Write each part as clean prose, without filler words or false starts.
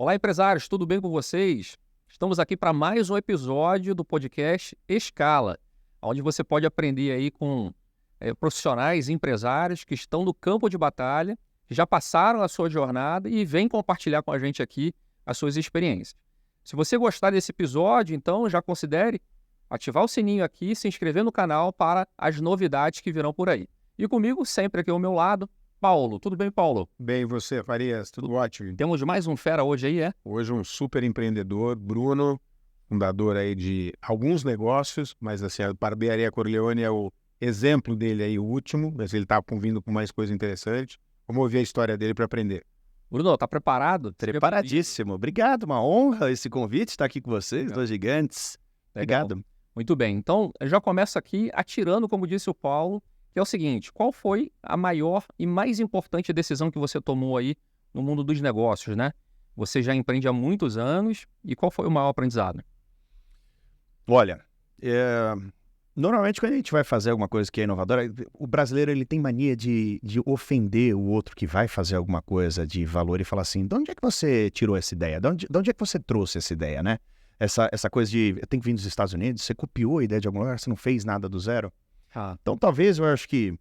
Olá, empresários, tudo bem com vocês? Estamos aqui para mais um episódio do podcast Escala, onde você pode aprender aí com profissionais e empresários que estão no campo de batalha, que já passaram a sua jornada e vêm compartilhar com a gente aqui as suas experiências. Se você gostar desse episódio, então já considere ativar o sininho aqui e se inscrever no canal para as novidades que virão por aí. E comigo, sempre aqui ao meu lado, Paulo. Tudo bem, Paulo? Bem, você, Farias, tudo ótimo. Temos mais um fera hoje aí, é? Hoje um super empreendedor, Bruno, fundador aí de alguns negócios, mas assim, a Barbearia Corleone é o exemplo dele aí, o último, mas ele tá vindo com mais coisa interessante. Vamos ouvir a história dele para aprender. Bruno, tá preparado? Preparadíssimo. Obrigado, uma honra esse convite, estar aqui com vocês, Legal. dois gigantes. Legal. Obrigado. Muito bem, então eu já começo aqui atirando, como disse o Paulo, que é o seguinte: qual foi a maior e mais importante decisão que você tomou aí no mundo dos negócios, né? Você já empreende há muitos anos e qual foi o maior aprendizado? Olha, normalmente quando a gente vai fazer alguma coisa que é inovadora, o brasileiro ele tem mania de ofender o outro que vai fazer alguma coisa de valor e falar assim, de onde é que você tirou essa ideia? De onde é que você trouxe essa ideia, né? Essa coisa de, eu tenho que vir dos Estados Unidos, você copiou a ideia de algum lugar, você não fez nada do zero? Então talvez eu acho que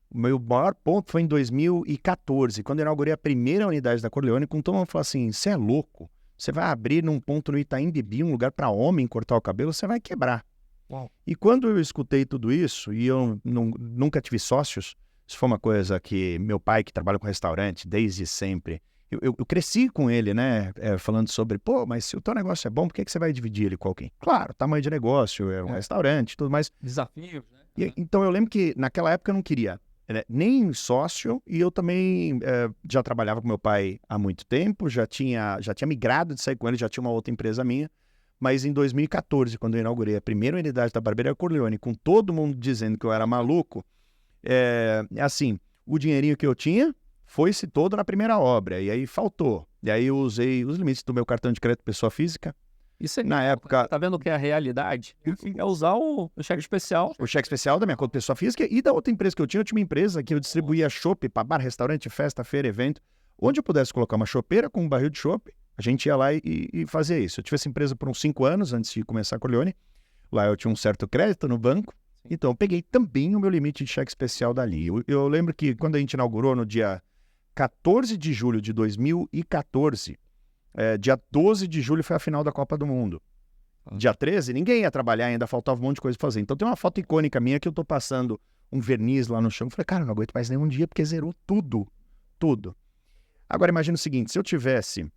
o meu maior ponto foi em 2014, quando eu inaugurei a primeira unidade da Corleone, com todo mundo falou assim, você é louco, você vai abrir num ponto no Itaim Bibi, um lugar para homem cortar o cabelo, você vai quebrar. Uau. E quando eu escutei tudo isso, e eu nunca tive sócios, isso foi uma coisa que meu pai, que trabalha com restaurante desde sempre, eu cresci com ele, né, falando sobre, pô, mas se o teu negócio é bom, por que você vai dividir ele com alguém? Claro, tamanho de negócio, é um restaurante, tudo mais. Desafios, né? Então eu lembro que naquela época eu não queria nem sócio, e eu também já trabalhava com meu pai há muito tempo, já tinha migrado de sair com ele, já tinha uma outra empresa minha, mas em 2014, quando eu inaugurei a primeira unidade da Barbearia Corleone, com todo mundo dizendo que eu era maluco, assim, o dinheirinho que eu tinha foi-se todo na primeira obra, e aí faltou. E aí eu usei os limites do meu cartão de crédito pessoa física. Isso é, Na época, tá vendo o que é a realidade? É usar o cheque especial. o cheque especial da minha conta pessoa física e da outra empresa que eu tinha uma empresa que eu distribuía chopp para bar, restaurante, festa, feira, evento. Onde eu pudesse colocar uma chopeira com um barril de chopp, a gente ia lá e fazia isso. Eu tive essa empresa por uns 5 anos antes de começar a Corleone. Lá eu tinha um certo crédito no banco, então eu peguei também o meu limite de cheque especial dali. Eu lembro que quando a gente inaugurou no dia 14 de julho de 2014, dia 12 de julho foi a final da Copa do Mundo. Dia 13, ninguém ia trabalhar ainda, faltava um monte de coisa pra fazer. Então tem uma foto icônica minha que eu tô passando um verniz lá no chão. Eu falei, cara, eu não aguento mais nenhum dia porque zerou tudo. Tudo. Agora imagina o seguinte, se eu tivesse...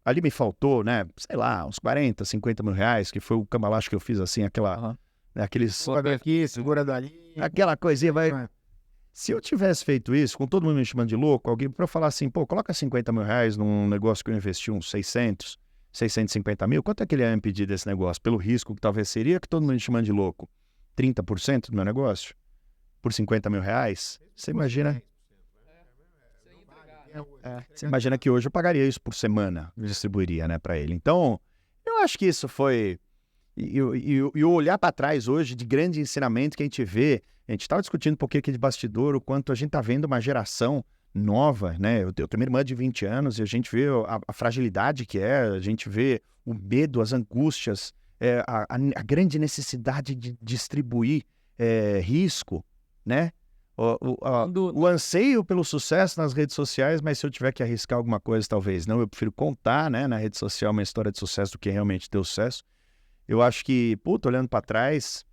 Ali me faltou, né, sei lá, uns 40, 50 mil reais, que foi o cambalacho que eu fiz assim, aqueles... Segura daqui, segura dali. Aquela coisinha, vai... Se eu tivesse feito isso, com todo mundo me chamando de louco, alguém pra eu falar assim, pô, coloca 50 mil reais num negócio que eu investi uns 650 mil, quanto é que ele ia me pedir desse negócio? Pelo risco que talvez seria, que todo mundo me chamando de louco. 30% do meu negócio? Por 50 mil reais? Você imagina... Você imagina que hoje eu pagaria isso por semana, eu distribuiria, né, para ele. Então, eu acho que isso foi... E o olhar para trás hoje de grande ensinamento que a gente estava discutindo um pouquinho aqui de bastidor, o quanto a gente está vendo uma geração nova, né? Eu tenho uma irmã de 20 anos e a gente vê a fragilidade que é, a gente vê o medo, as angústias, a grande necessidade de distribuir risco, né? O anseio pelo sucesso nas redes sociais, mas se eu tiver que arriscar alguma coisa, talvez não. Eu prefiro contar, né, na rede social uma história de sucesso do que realmente ter sucesso. Eu acho que, olhando para trás,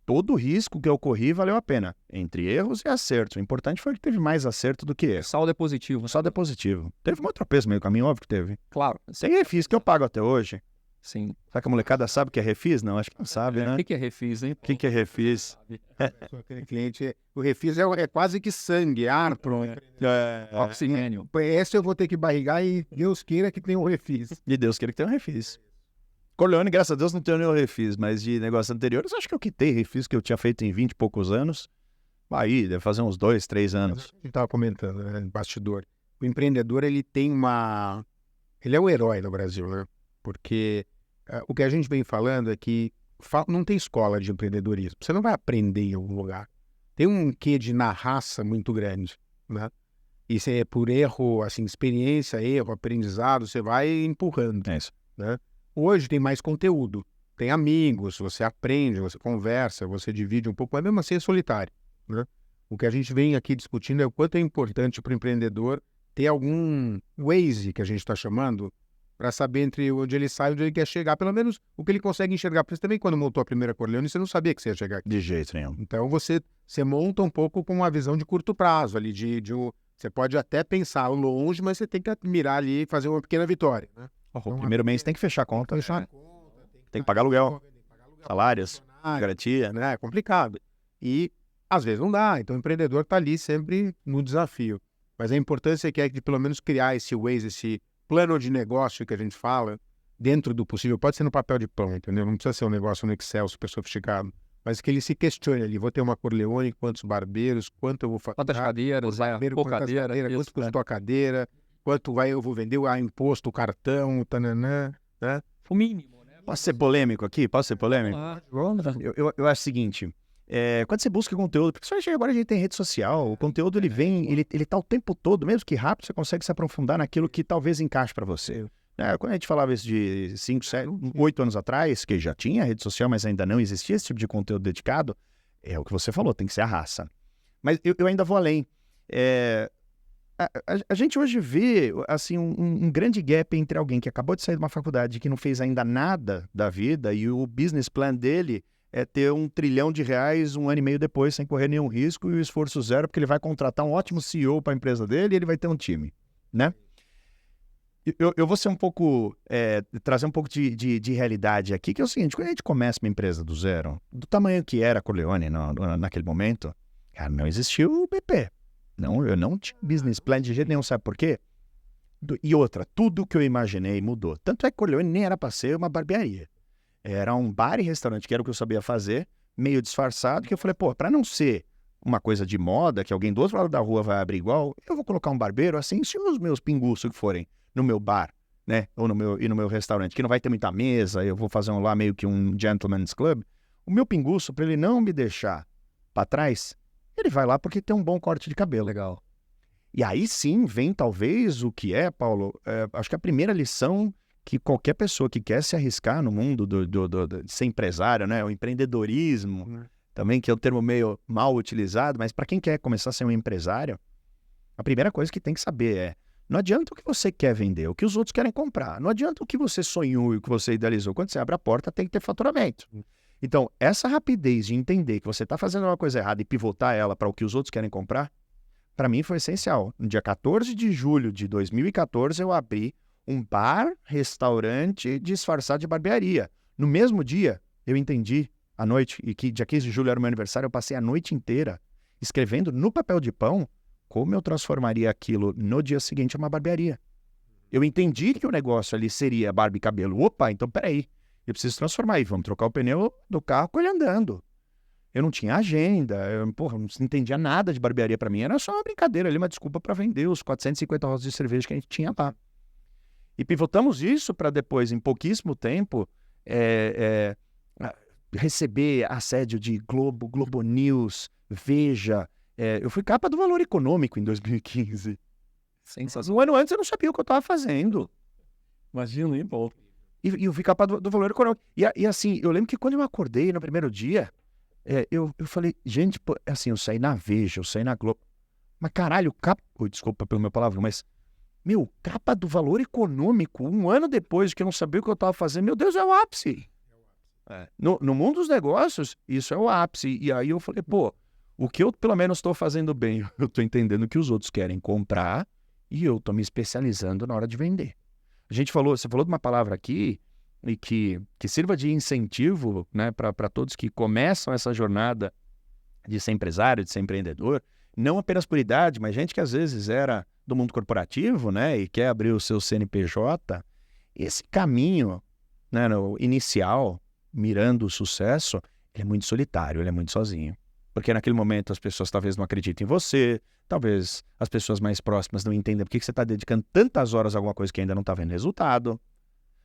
todo o risco que eu corri valeu a pena, entre erros e acertos. O importante foi que teve mais acerto do que erro. Saldo é positivo. Né? Saldo é positivo. Teve um tropeço no meio do caminho, óbvio que teve. Claro. Tem refis que eu pago até hoje. Sim. Será que a molecada sabe o que é refis? Não, acho que não sabe, né? O que é refis, hein? O que é refis? Aquele cliente, o refis é quase que sangue, ar pronto. Oxigênio. Esse eu vou ter que barrigar e Deus queira que tenha um refis. E Deus queira que tenha um refis. Corleone, graças a Deus, não tenho nenhum refis, mas de negócios anteriores, acho que eu quitei refis que eu tinha feito em 20 e poucos anos. Aí, deve fazer uns 2, 3 anos. A gente estava comentando, né, bastidor. O empreendedor, ele tem uma... Ele é o herói no Brasil, né? Porque o que a gente vem falando é que não tem escola de empreendedorismo. Você não vai aprender em algum lugar. Tem um quê de na raça muito grande, né? E você, por erro, assim, experiência, erro, aprendizado, você vai empurrando. É isso. Né? Hoje tem mais conteúdo, tem amigos, você aprende, você conversa, você divide um pouco, mas mesmo assim é solitário. Né? O que a gente vem aqui discutindo é o quanto é importante para o empreendedor ter algum Waze, que a gente está chamando, para saber entre onde ele sai e onde ele quer chegar, pelo menos o que ele consegue enxergar. Porque você também, quando montou a primeira Corleone, você não sabia que você ia chegar aqui. De jeito nenhum. Então você monta um pouco com uma visão de curto prazo ali, você pode até pensar longe, mas você tem que mirar ali e fazer uma pequena vitória. Né? O primeiro mês tem que fechar a conta, Fechar tem que pagar aluguel, salários, garantia. né? É complicado. E às vezes não dá, então o empreendedor está ali sempre no desafio. Mas a importância é de pelo menos criar esse Waze, esse plano de negócio que a gente fala, dentro do possível. Pode ser no papel de pão, entendeu? Não precisa ser um negócio no Excel super sofisticado. Mas que ele se questione ali, vou ter uma Corleone, quantos barbeiros, quanto eu vou fazer. Quantas cadeiras, Quanto custou a cadeira, quanto eu vou vender, imposto, o cartão, o tananã, né? O mínimo, né? Posso ser polêmico aqui? Posso ser polêmico? Vamos. Eu acho o seguinte, quando você busca conteúdo, porque só agora a gente tem rede social, o conteúdo ele vem, ele tá o tempo todo, mesmo que rápido, você consegue se aprofundar naquilo que talvez encaixe para você. Quando a gente falava isso de 5, 7, 8 anos atrás, que já tinha rede social, mas ainda não existia esse tipo de conteúdo dedicado, é o que você falou, tem que ser a raça. Mas eu ainda vou além. A gente hoje vê assim, um grande gap entre alguém que acabou de sair de uma faculdade, que não fez ainda nada da vida, e o business plan dele é ter R$1 trilhão um ano e meio depois, sem correr nenhum risco, e o esforço zero, porque ele vai contratar um ótimo CEO para a empresa dele e ele vai ter um time, né? Eu vou ser um pouco, trazer um pouco de realidade aqui, que é o seguinte, quando a gente começa uma empresa do zero, do tamanho que era a Corleone naquele momento, cara, não existiu o BP. Não, eu não tinha business plan de jeito nenhum, sabe por quê? E outra, tudo que eu imaginei mudou. Tanto é que Corleone nem era para ser uma barbearia. Era um bar e restaurante, que era o que eu sabia fazer, meio disfarçado, que eu falei, pô, para não ser uma coisa de moda, que alguém do outro lado da rua vai abrir igual, eu vou colocar um barbeiro assim, se os meus pinguços que forem no meu bar, né, ou no meu restaurante, que não vai ter muita mesa, eu vou fazer lá meio que um gentleman's club, o meu pinguço, para ele não me deixar para trás, ele vai lá porque tem um bom corte de cabelo. Legal. E aí sim vem talvez o que Paulo, acho que a primeira lição que qualquer pessoa que quer se arriscar no mundo de ser empresário, né, o empreendedorismo, também que é um termo meio mal utilizado, mas para quem quer começar a ser um empresário, a primeira coisa que tem que saber não adianta o que você quer vender, o que os outros querem comprar. Não adianta o que você sonhou e o que você idealizou. Quando você abre a porta, tem que ter faturamento. Então, essa rapidez de entender que você está fazendo uma coisa errada e pivotar ela para o que os outros querem comprar, para mim foi essencial. No dia 14 de julho de 2014, eu abri um bar, restaurante disfarçado de barbearia. No mesmo dia, eu entendi à noite, e que dia 15 de julho era o meu aniversário, eu passei a noite inteira escrevendo no papel de pão como eu transformaria aquilo no dia seguinte em uma barbearia. Eu entendi que o negócio ali seria barba e cabelo. Opa, então peraí, eu preciso transformar aí, vamos trocar o pneu do carro com ele andando. Eu não tinha agenda, eu não entendia nada de barbearia para mim, era só uma brincadeira ali, uma desculpa para vender os 450 rosas de cerveja que a gente tinha lá. E pivotamos isso para depois, em pouquíssimo tempo, receber assédio de Globo News, Veja. Eu fui capa do Valor Econômico em 2015. Sensacional. Um ano antes eu não sabia o que eu estava fazendo. Imagina, hein, Paulo? E eu fui capa do Valor Econômico. E assim, eu lembro que quando eu acordei no primeiro dia, eu falei, gente, pô, assim, eu saí na Veja, eu saí na Globo. Mas caralho, desculpa pelo meu palavrão, mas capa do Valor Econômico, um ano depois que eu não sabia o que eu estava fazendo, meu Deus, é o ápice. No mundo dos negócios, isso é o ápice. E aí eu falei, pô, o que eu pelo menos estou fazendo bem, eu estou entendendo que os outros querem comprar e eu estou me especializando na hora de vender. Você falou de uma palavra aqui e que sirva de incentivo, né, para todos que começam essa jornada de ser empresário, de ser empreendedor, não apenas por idade, mas gente que às vezes era do mundo corporativo, né, e quer abrir o seu CNPJ. Esse caminho, né, no inicial, mirando o sucesso, ele é muito solitário, ele é muito sozinho. Porque naquele momento as pessoas talvez não acreditem em você, talvez as pessoas mais próximas não entendam por que você está dedicando tantas horas a alguma coisa que ainda não está vendo resultado.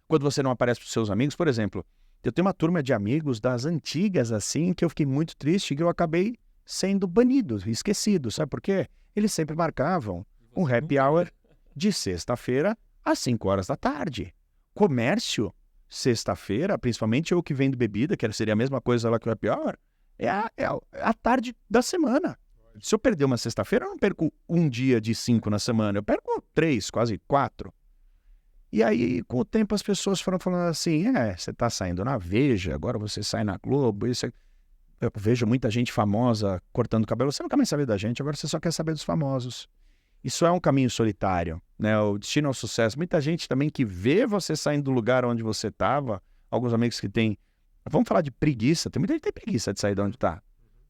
Quando você não aparece para os seus amigos, por exemplo, eu tenho uma turma de amigos das antigas, assim, que eu fiquei muito triste, que eu acabei sendo banido, esquecido. Sabe por quê? Eles sempre marcavam um happy hour de sexta-feira às 5 horas da tarde. Comércio, sexta-feira, principalmente eu que vendo bebida, que seria a mesma coisa lá que o happy hour, é a tarde da semana. Se eu perder uma sexta-feira, eu não perco um dia de 5 na semana, eu perco 3, quase 4. E aí, com o tempo, as pessoas foram falando assim, você tá saindo na Veja, agora você sai na Globo, isso aqui. Eu vejo muita gente famosa cortando cabelo, você não quer mais saber da gente, agora você só quer saber dos famosos. Isso é um caminho solitário, né? O destino ao sucesso. Muita gente também que vê você saindo do lugar onde você estava, alguns amigos que têm, vamos falar de preguiça, tem muita gente que tem preguiça de sair de onde está,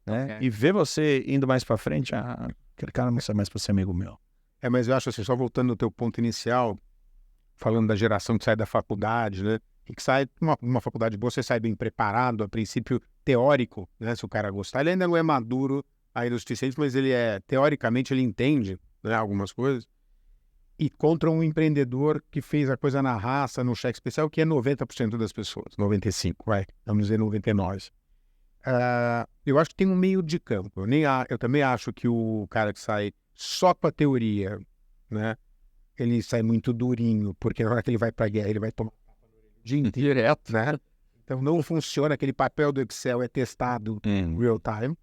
né? Okay. E ver você indo mais para frente, aquele cara não sai mais para ser amigo meu. Mas eu acho assim, só voltando no teu ponto inicial, falando da geração que sai da faculdade, né? E que sai uma faculdade boa, você sai bem preparado, a princípio teórico, né? Se o cara gostar, ele ainda não é maduro ainda o suficiente, mas ele teoricamente, ele entende, né, algumas coisas. E contra um empreendedor que fez a coisa na raça, no cheque especial, que é 90% das pessoas, 95%, vamos dizer 99%. Eu acho que tem um meio de campo. Eu também acho que o cara que sai só com a teoria, né? Ele sai muito durinho, porque na hora que ele vai para a guerra, ele vai tomar direto, né? Então não funciona, aquele papel do Excel é testado real time.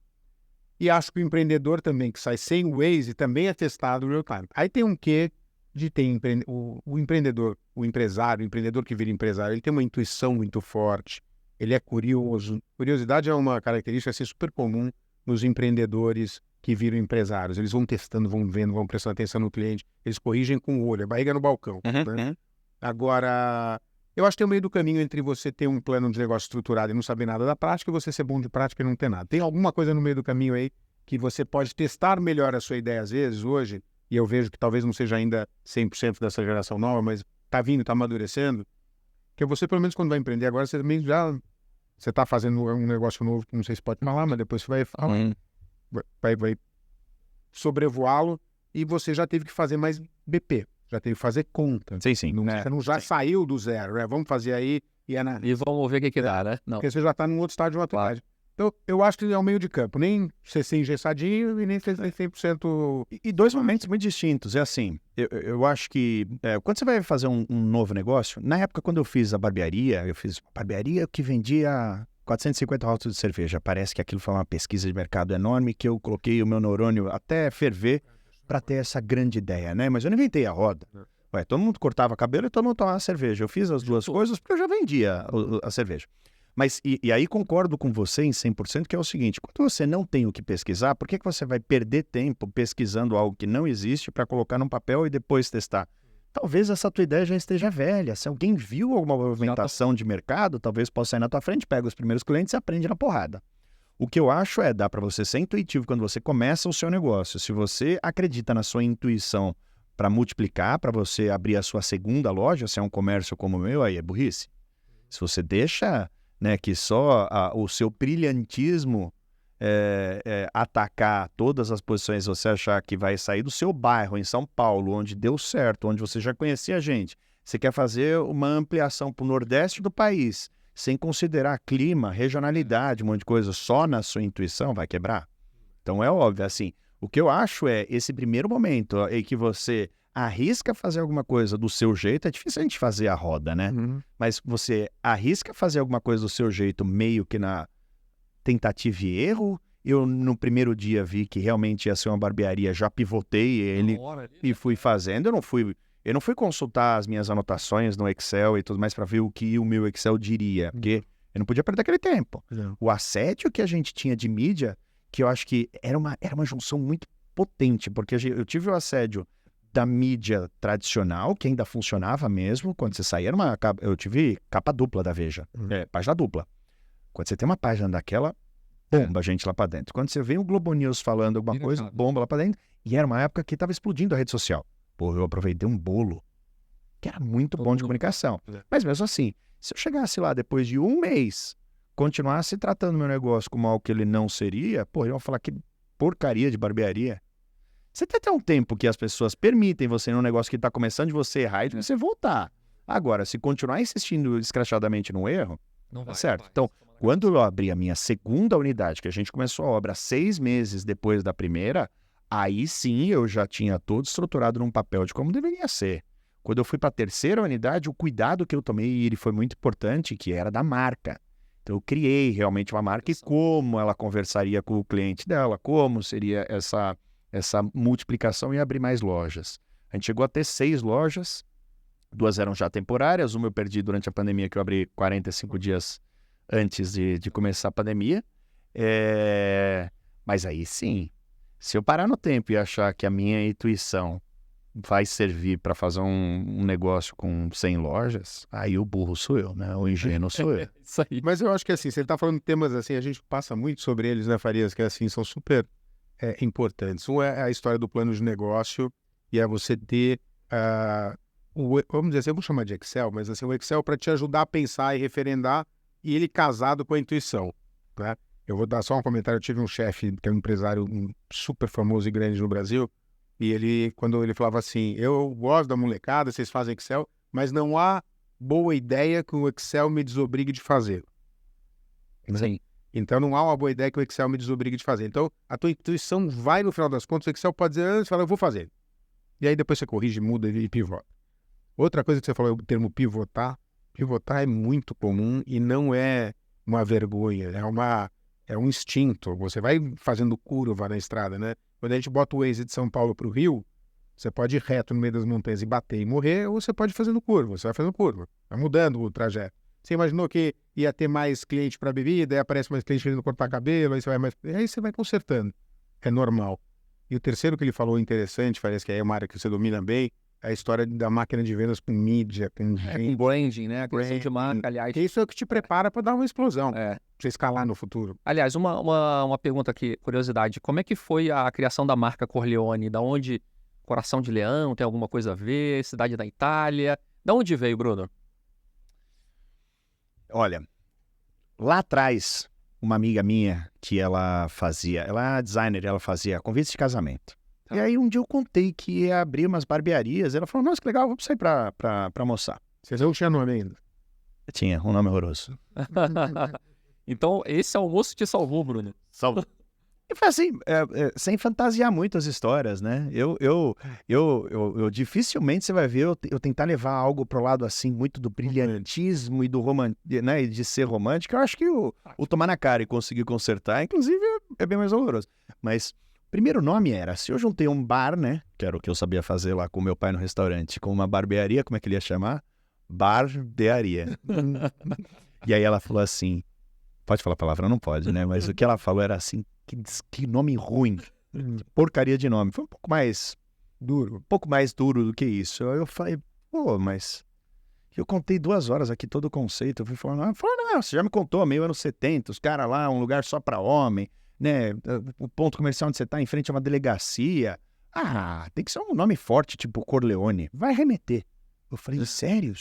E acho que o empreendedor também, que sai sem Waze, também é testado real time. Aí tem um quê de ter o empreendedor, o empreendedor que vira empresário, ele tem uma intuição muito forte, ele é curioso. Curiosidade é uma característica assim, super comum nos empreendedores que viram empresários. Eles vão testando, vão vendo, vão prestando atenção no cliente, eles corrigem com o olho, a barriga no balcão. Né? Agora, eu acho que tem o meio do caminho entre você ter um plano de negócio estruturado e não saber nada da prática e você ser bom de prática e não ter nada. Tem alguma coisa no meio do caminho aí que você pode testar melhor a sua ideia às vezes hoje, e eu vejo que talvez não seja ainda 100% dessa geração nova, mas tá vindo, tá amadurecendo, que você pelo menos quando vai empreender agora, você também você tá fazendo um negócio novo que não sei se pode falar, mas depois você vai falar, vai sobrevoá-lo e você já teve que fazer mais BP. Já teve que fazer conta. Sim. Você não já saiu do zero, né? Vamos fazer aí e vamos ver o que dá, né? Não. Porque você já está num outro estágio de maturidade. Então, eu acho que é o meio de campo. Nem você ser engessadinho e nem ser 100%... E dois momentos muito distintos. É assim, eu acho que quando você vai fazer um novo negócio, na época quando eu fiz a barbearia, eu fiz uma barbearia que vendia 450 rótulos de cerveja. Parece que aquilo foi uma pesquisa de mercado enorme que eu coloquei o meu neurônio até ferver para ter essa grande ideia, né? Mas eu não inventei a roda. Todo mundo cortava cabelo e todo mundo tomava cerveja. Eu fiz as duas coisas porque eu já vendia a cerveja. Mas, e aí concordo com você em 100%, que é o seguinte, quando você não tem o que pesquisar, por que você vai perder tempo pesquisando algo que não existe para colocar num papel e depois testar? Talvez essa tua ideia já esteja velha. Se alguém viu alguma movimentação de mercado, talvez possa sair na tua frente, pega os primeiros clientes e aprende na porrada. O que eu acho dá para você ser intuitivo quando você começa o seu negócio. Se você acredita na sua intuição para multiplicar, para você abrir a sua segunda loja, se é um comércio como o meu, aí é burrice. Se você deixa... né, que só o seu brilhantismo atacar todas as posições, você achar que vai sair do seu bairro em São Paulo, onde deu certo, onde você já conhecia a gente, você quer fazer uma ampliação para o Nordeste do país, sem considerar clima, regionalidade, um monte de coisa, só na sua intuição, vai quebrar. Então é óbvio, assim, o que eu acho esse primeiro momento em que você arrisca fazer alguma coisa do seu jeito, é difícil a gente fazer a roda, né? Mas você arrisca fazer alguma coisa do seu jeito, meio que na tentativa e erro. Eu, no primeiro dia, vi que realmente ia ser uma barbearia, já pivotei ele e fui fazendo. Eu não fui consultar as minhas anotações no Excel e tudo mais para ver o que o meu Excel diria, porque eu não podia perder aquele tempo. O assédio que a gente tinha de mídia, que eu acho que era uma junção muito potente, porque eu tive o assédio da mídia tradicional, que ainda funcionava mesmo, quando você saía, eu tive capa dupla da Veja, página dupla. Quando você tem uma página daquela, bomba a gente lá pra dentro. Quando você vê o Globo News falando alguma coisa, bomba lá pra dentro. E era uma época que tava explodindo a rede social. Pô, eu aproveitei um bolo, que era muito bom de comunicação. Mas mesmo assim, se eu chegasse lá depois de um mês, continuasse tratando meu negócio como algo que ele não seria, pô, eu ia falar que porcaria de barbearia. Você tem até um tempo que as pessoas permitem você num negócio que está começando de você errar e de você voltar. Agora, se continuar insistindo escrachadamente no erro, não vai, certo. Então, quando eu abri a minha segunda unidade, que a gente começou a obra 6 meses depois da primeira, Aí sim eu já tinha todo estruturado num papel de como deveria ser. Quando eu fui para a terceira unidade, o cuidado que eu tomei, ele foi muito importante, que era da marca. Então eu criei realmente uma marca e como ela conversaria com o cliente dela, como seria essa multiplicação e abrir mais lojas. A gente chegou a ter 6 lojas, 2 eram já temporárias, uma eu perdi durante a pandemia, que eu abri 45 dias antes de começar a pandemia. Mas aí sim, se eu parar no tempo e achar que a minha intuição vai servir para fazer um negócio com 100 lojas, aí o burro sou eu, né? O ingênuo sou eu. Isso aí. Mas eu acho que assim, você está falando de temas assim, a gente passa muito sobre eles, né, Farias, que assim, são super importantes. Um é a história do plano de negócio e é você ter, vamos dizer assim, eu vou chamar de Excel, mas assim, o Excel para te ajudar a pensar e referendar e ele casado com a intuição, né? Eu vou dar só um comentário, eu tive um chefe que é um empresário super famoso e grande no Brasil e ele, quando ele falava assim, eu gosto da molecada, vocês fazem Excel, mas não há boa ideia que o Excel me desobrigue de fazer. Sim. Então não há uma boa ideia que o Excel me desobrigue de fazer. Então a tua intuição vai no final das contas, o Excel pode dizer antes, fala, eu vou fazer. E aí depois você corrige, muda e pivota. Outra coisa que você falou, o termo pivotar. Pivotar é muito comum e não é uma vergonha, é um instinto. Você vai fazendo curva na estrada, né? Quando a gente bota o Waze de São Paulo para o Rio, você pode ir reto no meio das montanhas e bater e morrer, ou você pode ir fazendo curva, você vai fazendo curva, vai mudando o trajeto. Você imaginou que ia ter mais cliente para bebida, aí aparece mais cliente querendo cortar cabelo, aí você vai consertando. É normal. E o terceiro que ele falou interessante, parece que aí é uma área que você domina bem, é a história da máquina de vendas com mídia, com gente. Com branding, né? A criação de marca, aliás. Que isso é o que te prepara para dar uma explosão, pra você escalar no futuro. Aliás, uma pergunta aqui, curiosidade. Como é que foi a criação da marca Corleone? Da onde Coração de Leão tem alguma coisa a ver? Cidade da Itália? Da onde veio, Bruno? Olha, lá atrás, uma amiga minha que ela é designer, ela fazia convites de casamento. E aí um dia eu contei que ia abrir umas barbearias, ela falou, nossa, que legal, vamos sair pra almoçar. Vocês não tinham nome ainda? Tinha, um nome horroroso. Então, esse almoço te salvou, Bruno. Salvou. E foi assim, sem fantasiar muito as histórias, né? Eu dificilmente você vai ver eu tentar levar algo pro lado assim, muito do brilhantismo e do né, e de ser romântico. Eu acho que o tomar na cara e conseguir consertar, inclusive, é bem mais doloroso. Mas o primeiro nome era, se eu juntei um bar, né? Que era o que eu sabia fazer lá com meu pai no restaurante, com uma barbearia, como é que ele ia chamar? Barbearia. E aí ela falou assim, pode falar a palavra? Não pode, né? Mas o que ela falou era assim, que nome ruim, porcaria de nome. Foi um pouco mais duro do que isso. Eu falei, pô, mas eu contei 2 horas aqui todo o conceito. Eu fui falando, não, você já me contou, meio anos 70, os caras lá, um lugar só pra homem, né? O ponto comercial onde você tá, em frente a uma delegacia. Ah, tem que ser um nome forte, tipo Corleone. Vai remeter. Eu falei, sério?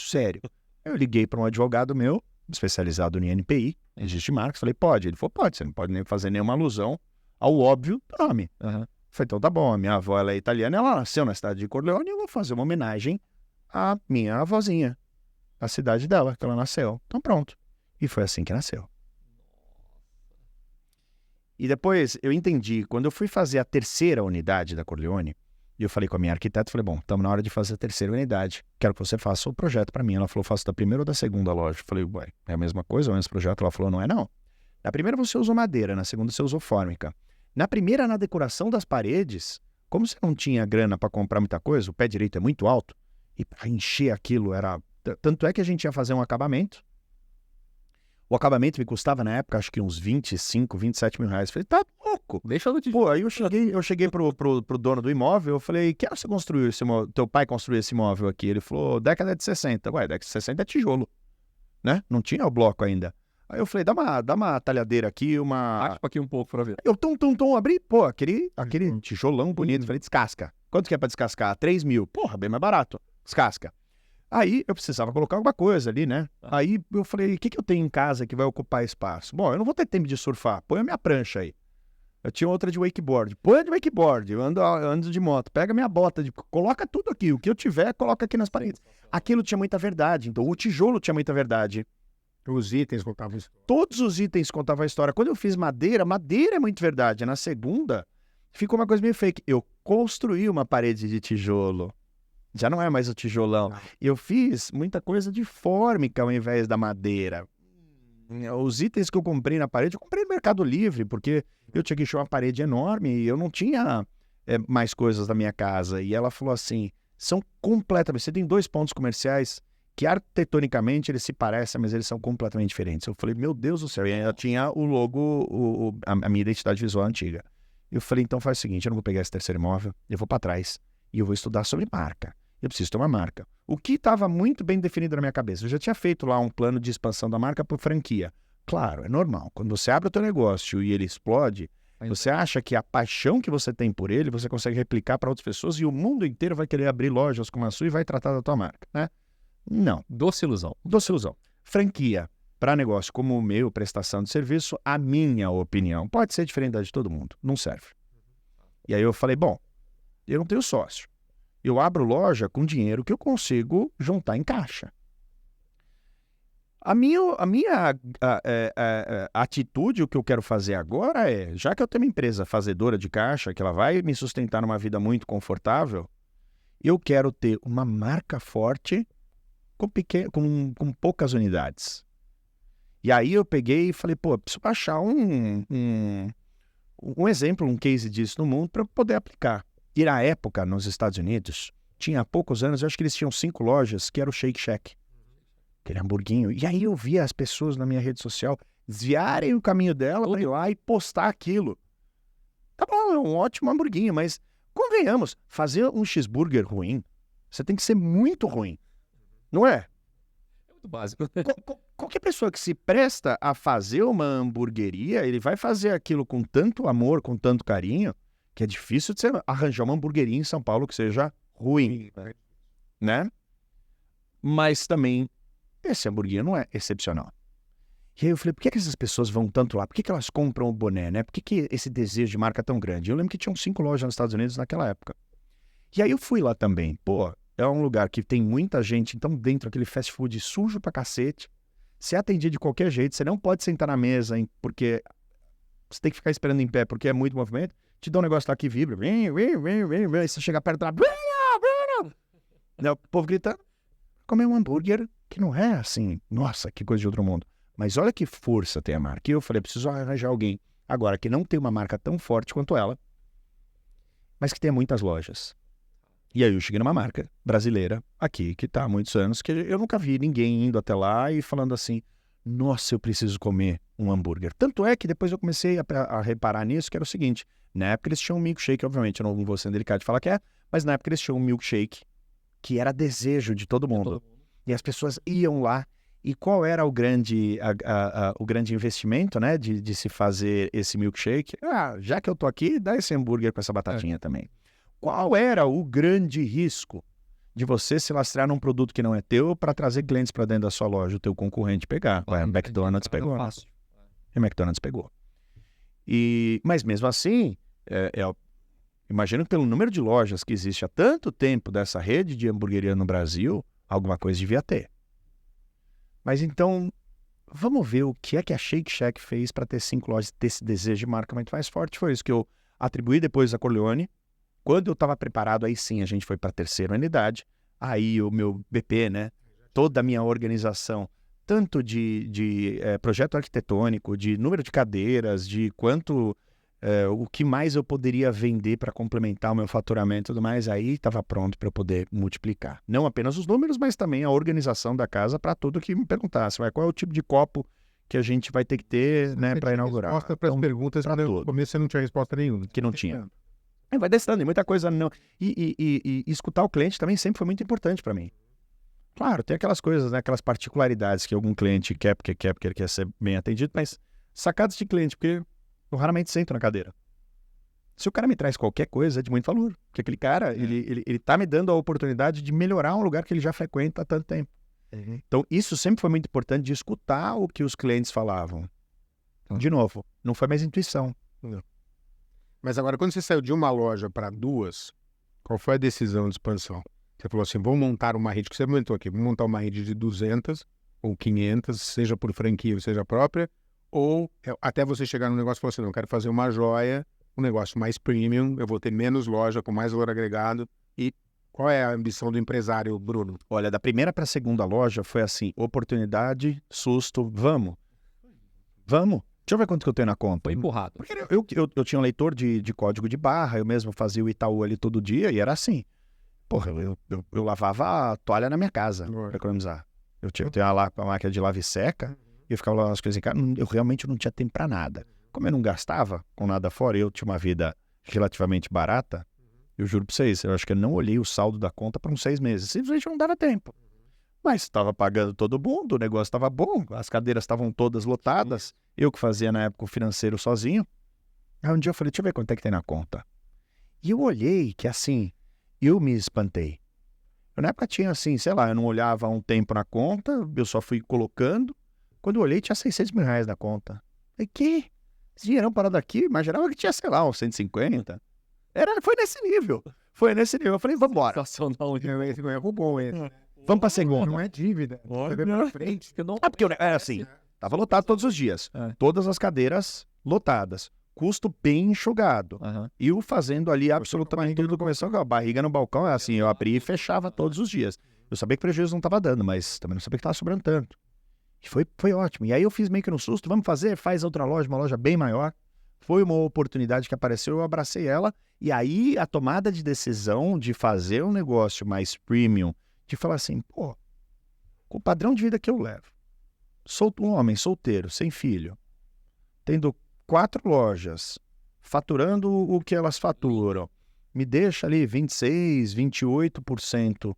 Eu liguei pra um advogado meu, especializado em NPI, registro de marcas, falei, pode? Ele falou, pode, você não pode nem fazer nenhuma alusão ao óbvio do nome. Falei, então tá bom, a minha avó ela é italiana, ela nasceu na cidade de Corleone, eu vou fazer uma homenagem à minha avózinha, à cidade dela, que ela nasceu. Então pronto. E foi assim que nasceu. E depois eu entendi, quando eu fui fazer a terceira unidade da Corleone, e eu falei com a minha arquiteta, falei, bom, estamos na hora de fazer a terceira unidade. Quero que você faça o projeto para mim. Ela falou, faço da primeira ou da segunda loja? Eu falei, ué, é a mesma coisa, é o mesmo projeto? Ela falou, não é não. Na primeira você usou madeira, na segunda você usou fórmica. Na primeira, na decoração das paredes, como você não tinha grana para comprar muita coisa, o pé direito é muito alto, e para encher aquilo era... Tanto é que a gente ia fazer um acabamento. O acabamento me custava, na época, acho que uns 25, 27 mil reais. Eu falei, tá louco. Deixa eu te... Pô, aí eu cheguei pro dono do imóvel, eu falei, que ano você construiu esse imóvel? Teu pai construiu esse imóvel aqui? Ele falou, década de 60. Ué, década de 60 é tijolo, né? Não tinha o bloco ainda. Aí eu falei, dá uma talhadeira aqui, uma... Raspa aqui um pouco pra ver. Eu abri, pô, aquele tijolão bonito. Falei, descasca. Quanto que é pra descascar? 3 mil. Porra, bem mais barato. Descasca. Aí eu precisava colocar alguma coisa ali, né? Aí eu falei, o que eu tenho em casa que vai ocupar espaço? Bom, eu não vou ter tempo de surfar, põe a minha prancha aí. Eu tinha outra de wakeboard. Põe a de wakeboard, eu ando de moto. Pega a minha bota, coloca tudo aqui. O que eu tiver, coloca aqui nas paredes. Aquilo tinha muita verdade, então o tijolo tinha muita verdade. Os itens contavam isso. Todos os itens contavam a história. Quando eu fiz madeira é muito verdade. Na segunda, ficou uma coisa meio fake. Eu construí uma parede de tijolo. Já não é mais o tijolão. Não. Eu fiz muita coisa de fórmica ao invés da madeira. Os itens que eu comprei na parede, eu comprei no Mercado Livre, porque eu tinha que encher uma parede enorme e eu não tinha mais coisas na minha casa. E ela falou assim, são completamente... Você tem 2 pontos comerciais que arquitetonicamente eles se parecem, mas eles são completamente diferentes. Eu falei, meu Deus do céu. E aí ela tinha o logo, a minha identidade visual antiga. Eu falei, então faz o seguinte, eu não vou pegar esse terceiro imóvel, eu vou para trás e eu vou estudar sobre marca. Eu preciso ter uma marca. O que estava muito bem definido na minha cabeça? Eu já tinha feito lá um plano de expansão da marca por franquia. Claro, é normal. Quando você abre o teu negócio e ele explode, você acha que a paixão que você tem por ele, você consegue replicar para outras pessoas e o mundo inteiro vai querer abrir lojas como a sua e vai tratar da tua marca, né? Não. Doce ilusão. Doce ilusão. Franquia para negócio como o meu, prestação de serviço, a minha opinião, pode ser diferente da de todo mundo. Não serve. E aí eu falei, bom, eu não tenho sócio. Eu abro loja com dinheiro que eu consigo juntar em caixa. A minha atitude, o que eu quero fazer agora é, já que eu tenho uma empresa fazedora de caixa, que ela vai me sustentar numa vida muito confortável, eu quero ter uma marca forte com poucas unidades. E aí eu peguei e falei, pô, preciso achar um exemplo, um case disso no mundo para poder aplicar. E na época, nos Estados Unidos, tinha há poucos anos, eu acho que eles tinham 5 lojas, que era o Shake Shack. Aquele hamburguinho. E aí eu via as pessoas na minha rede social desviarem o caminho dela para ir lá e postar aquilo. Tá bom, é um ótimo hamburguinho, mas convenhamos, fazer um cheeseburger ruim, você tem que ser muito ruim. Não é? É muito básico. Qualquer pessoa que se presta a fazer uma hamburgueria, ele vai fazer aquilo com tanto amor, com tanto carinho, que é difícil de você arranjar uma hamburgueria em São Paulo que seja ruim, né? Mas também, esse hambúrguer não é excepcional. E aí eu falei, por que essas pessoas vão tanto lá? Por que elas compram o boné, né? Por que esse desejo de marca é tão grande? Eu lembro que tinham 5 lojas nos Estados Unidos naquela época. E aí eu fui lá também. Pô, é um lugar que tem muita gente, então dentro aquele fast food sujo pra cacete. Você é atendido de qualquer jeito, você não pode sentar na mesa, porque você tem que ficar esperando em pé, porque é muito movimento. Te dá um negócio lá que vibra. Aí você chega perto lá. O povo gritando. Comer um hambúrguer que não é assim, nossa, que coisa de outro mundo. Mas olha que força tem a marca. E eu falei, preciso arranjar alguém agora que não tem uma marca tão forte quanto ela, mas que tenha muitas lojas. E aí eu cheguei numa marca brasileira aqui, que está há muitos anos, que eu nunca vi ninguém indo até lá e falando assim, nossa, eu preciso comer um hambúrguer. Tanto é que depois eu comecei a reparar nisso, que era o seguinte, na época eles tinham um milkshake, obviamente, eu não vou ser delicado de falar que é, mas na época eles tinham um milkshake que era desejo de todo mundo. E as pessoas iam lá. E qual era o grande investimento, né, de se fazer esse milkshake? Ah, já que eu tô aqui, dá esse hambúrguer com essa batatinha também. Qual era o grande risco de você se lastrear num produto que não é teu para trazer clientes para dentro da sua loja, o teu concorrente pegar? O McDonald's pegou. E o McDonald's pegou. Mas mesmo assim, imagino que pelo número de lojas que existe há tanto tempo dessa rede de hamburgueria no Brasil, alguma coisa devia ter. Mas então, vamos ver o que é que a Shake Shack fez para ter 5 lojas, ter esse desejo de marca muito mais forte. Foi isso que eu atribuí depois a Corleone. Quando eu estava preparado, aí sim a gente foi para a 3ª unidade. Aí o meu BP, né? Toda a minha organização, tanto de projeto arquitetônico, de número de cadeiras, de quanto... o que mais eu poderia vender para complementar o meu faturamento e tudo mais, aí estava pronto para eu poder multiplicar. Não apenas os números, mas também a organização da casa para tudo que me perguntasse. Qual é o tipo de copo que a gente vai ter que ter, né, para inaugurar? Resposta para as perguntas, pra no tudo. começo você não tinha resposta nenhuma. Que não tinha. Vai testando, e muita coisa não. E escutar o cliente também sempre foi muito importante para mim. Claro, tem aquelas coisas, né, aquelas particularidades que algum cliente quer, porque ele quer ser bem atendido, mas sacadas de cliente, porque eu raramente sento na cadeira. Se o cara me traz qualquer coisa, é de muito valor. Porque aquele cara, ele tá me dando a oportunidade de melhorar um lugar que ele já frequenta há tanto tempo. Então, isso sempre foi muito importante de escutar o que os clientes falavam. De novo, não foi mais intuição. Não. Mas agora, quando você saiu de uma loja para 2, qual foi a decisão de expansão? Você falou assim, vamos montar uma rede, que você comentou aqui, vamos montar uma rede de 200 ou 500, seja por franquia ou seja própria, ou até você chegar no negócio e falar assim, não, eu quero fazer uma joia um negócio mais premium, eu vou ter menos loja, com mais valor agregado. E qual é a ambição do empresário, Bruno? Olha, da primeira para a segunda loja foi assim, oportunidade, susto, vamos. Vamos. Deixa eu ver quanto que eu tenho na conta. Foi empurrado. Porque eu tinha um leitor de código de barra, eu mesmo fazia o Itaú ali todo dia e era assim. Porra, eu lavava a toalha na minha casa para economizar. Eu tinha lá a máquina de lava e seca e eu ficava lavando as coisas em casa. Eu realmente não tinha tempo para nada. Como eu não gastava com nada fora, eu tinha uma vida relativamente barata, eu juro para vocês, eu acho que eu não olhei o saldo da conta por uns 6 meses. Simplesmente não dava tempo. Mas estava pagando todo mundo, o negócio estava bom, as cadeiras estavam todas lotadas. Eu que fazia na época o financeiro sozinho. Aí um dia eu falei, deixa eu ver quanto é que tem na conta. E eu olhei que assim, eu me espantei. Eu na época tinha assim, sei lá, eu não olhava há um tempo na conta, eu só fui colocando. Quando eu olhei tinha 600 mil reais na conta. Falei, que? Esse dinheirão parado aqui, imaginava que tinha, sei lá, uns 150. Foi nesse nível. Eu falei, vamos embora. Sensacional. Esse é bom, esse. Vamos pra segunda. Não é dívida. Você vê pra frente. Porque era assim, tava lotado todos os dias. Todas as cadeiras lotadas. Custo bem enxugado. E eu fazendo ali absolutamente tudo começou com a barriga no balcão. Assim, eu abria e fechava todos os dias. Eu sabia que prejuízo não tava dando, mas também não sabia que tava sobrando tanto. E foi ótimo. E aí eu fiz meio que no susto, vamos fazer? Faz outra loja, uma loja bem maior. Foi uma oportunidade que apareceu, eu abracei ela. E aí a tomada de decisão de fazer um negócio mais premium, de falar assim, pô, com o padrão de vida que eu levo, sou um homem solteiro, sem filho, tendo 4 lojas, faturando o que elas faturam, me deixa ali 26%, 28%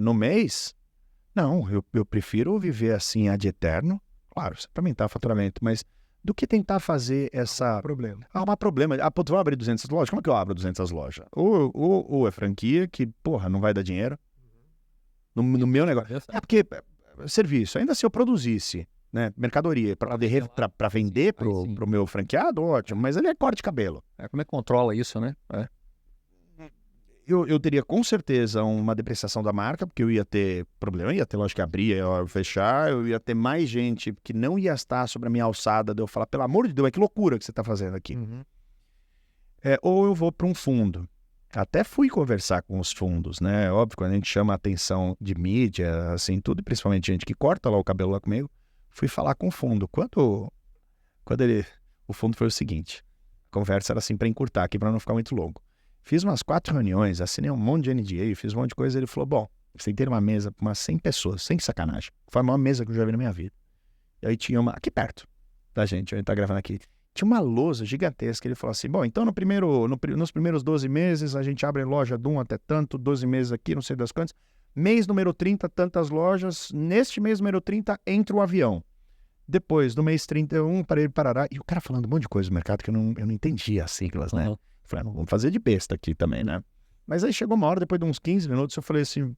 no mês. Não, eu prefiro viver assim ad eterno, claro, isso é para aumentar o faturamento, mas do que tentar fazer essa... Problema. Arrumar problema. Ah, pô, tu vai abrir 200 lojas? Como é que eu abro 200 lojas? Ou é franquia, que, porra, não vai dar dinheiro. No meu negócio. É porque serviço, ainda se eu produzisse, né, mercadoria para vender pro meu franqueado, ótimo, mas ele é corte de cabelo. Como é que controla isso, né? Eu teria com certeza uma depreciação da marca, porque eu ia ter problema, ia ter loja que abrir, ia fechar, eu ia ter mais gente que não ia estar sobre a minha alçada, de eu falar, pelo amor de Deus, que loucura que você está fazendo aqui. Ou eu vou para um fundo. Até fui conversar com os fundos, né? Óbvio, quando a gente chama a atenção de mídia, assim, tudo, e principalmente gente que corta lá o cabelo lá comigo, fui falar com o fundo. O fundo foi o seguinte, a conversa era assim para encurtar aqui, para não ficar muito longo. Fiz umas 4 reuniões, assinei um monte de NDA, fiz um monte de coisa, ele falou, bom, você tem que ter uma mesa com umas 100 pessoas, sem sacanagem. Foi a maior mesa que eu já vi na minha vida. E aí tinha uma, aqui perto da gente, a gente tá gravando aqui, tinha uma lousa gigantesca, ele falou assim, bom, então nos primeiros 12 meses a gente abre loja de 1 até tanto, 12 meses aqui, não sei das quantas, mês número 30, tantas lojas, neste mês número 30 entra o avião. Depois, do mês 31, parará, e o cara falando um monte de coisa do mercado que eu não entendia as siglas, né? Falei, não vamos fazer de besta aqui também, né? Mas aí chegou uma hora, depois de uns 15 minutos, eu falei assim,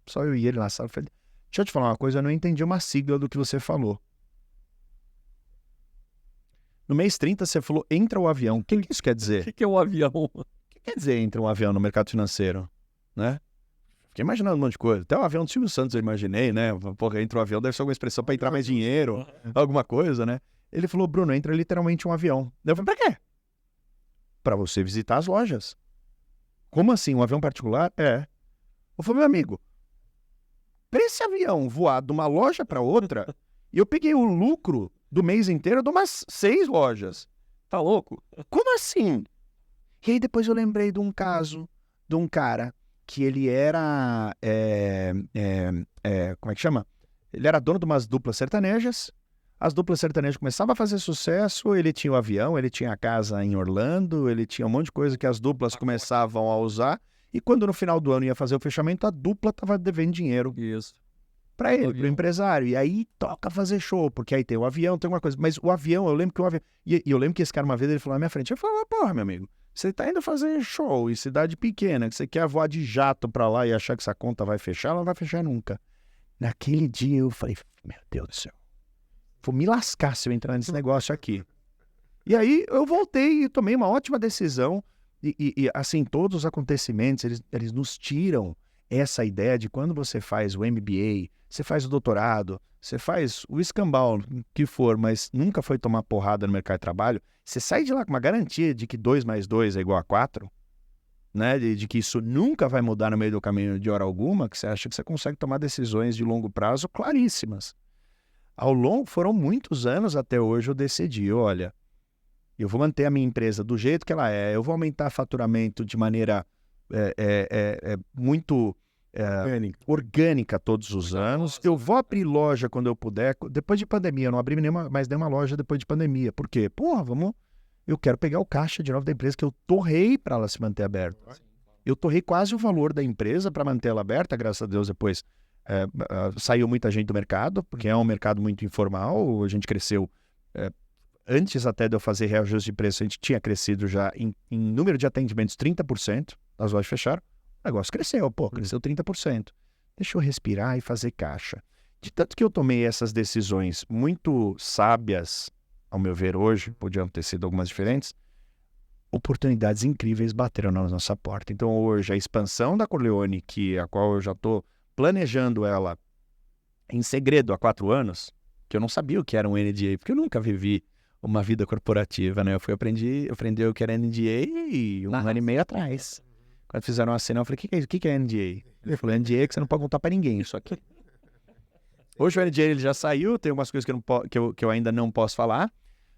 só eu e ele na sala, eu falei, deixa eu te falar uma coisa, eu não entendi uma sigla do que você falou. No mês 30, você falou, entra o avião. O que isso quer dizer? O que é o avião? O que quer dizer entra um avião no mercado financeiro, né? Fiquei imaginando um monte de coisa. Até o avião do Silvio Santos eu imaginei, né? Porra, entra o avião, deve ser alguma expressão para entrar mais dinheiro, alguma coisa, né? Ele falou, Bruno, entra literalmente um avião. Eu falei, pra quê? Para você visitar as lojas. Como assim? Um avião particular? É. Eu falei, meu amigo, para esse avião voar de uma loja para outra, eu peguei o lucro do mês inteiro de umas 6 lojas. Tá louco? Como assim? E aí depois eu lembrei de um caso de um cara que ele era... como é que chama? Ele era dono de umas duplas sertanejas. As duplas sertanejas começavam a fazer sucesso, ele tinha o avião, ele tinha a casa em Orlando, ele tinha um monte de coisa que as duplas começavam a usar. E quando no final do ano ia fazer o fechamento, a dupla estava devendo dinheiro. Isso. Para ele, para o empresário. E aí toca fazer show, porque aí tem o avião, tem uma coisa. Mas o avião, eu lembro que o avião... E eu lembro que esse cara uma vez, ele falou na minha frente, eu falei, porra, meu amigo, você tá indo fazer show em cidade pequena, que você quer voar de jato para lá e achar que essa conta vai fechar, ela não vai fechar nunca. Naquele dia eu falei, meu Deus do céu, vou me lascar se eu entrar nesse negócio aqui. E aí eu voltei e tomei uma ótima decisão. E assim, todos os acontecimentos, eles nos tiram essa ideia de quando você faz o MBA, você faz o doutorado, você faz o escambau que for, mas nunca foi tomar porrada no mercado de trabalho, você sai de lá com uma garantia de que 2 mais 2 é igual a 4, né? De que isso nunca vai mudar no meio do caminho de hora alguma, que você acha que você consegue tomar decisões de longo prazo claríssimas. Foram muitos anos até hoje eu decidi, olha, eu vou manter a minha empresa do jeito que ela é, eu vou aumentar faturamento de maneira muito orgânica todos os anos, eu vou abrir loja quando eu puder, depois de pandemia, eu não abri mais nenhuma loja depois de pandemia, por quê? Eu quero pegar o caixa de novo da empresa que eu torrei para ela se manter aberta. Eu torrei quase o valor da empresa para manter ela aberta, graças a Deus depois saiu muita gente do mercado, porque é um mercado muito informal, a gente cresceu, antes até de eu fazer reajuste de preço, a gente tinha crescido já em número de atendimentos 30%, as lojas fecharam, o negócio cresceu, cresceu 30%. Deixa eu respirar e fazer caixa. De tanto que eu tomei essas decisões muito sábias, ao meu ver hoje, podiam ter sido algumas diferentes, oportunidades incríveis bateram na nossa porta. Então hoje a expansão da Corleone, a qual eu já estou planejando ela em segredo há 4 anos, que eu não sabia o que era um NDA, porque eu nunca vivi uma vida corporativa, né? Eu aprendi o que era NDA um ano e meio atrás. Quando fizeram uma cena, eu falei, o que é NDA? Ele falou, NDA é que você não pode contar para ninguém isso aqui. Hoje o NDA ele já saiu, tem algumas coisas que eu ainda não posso falar,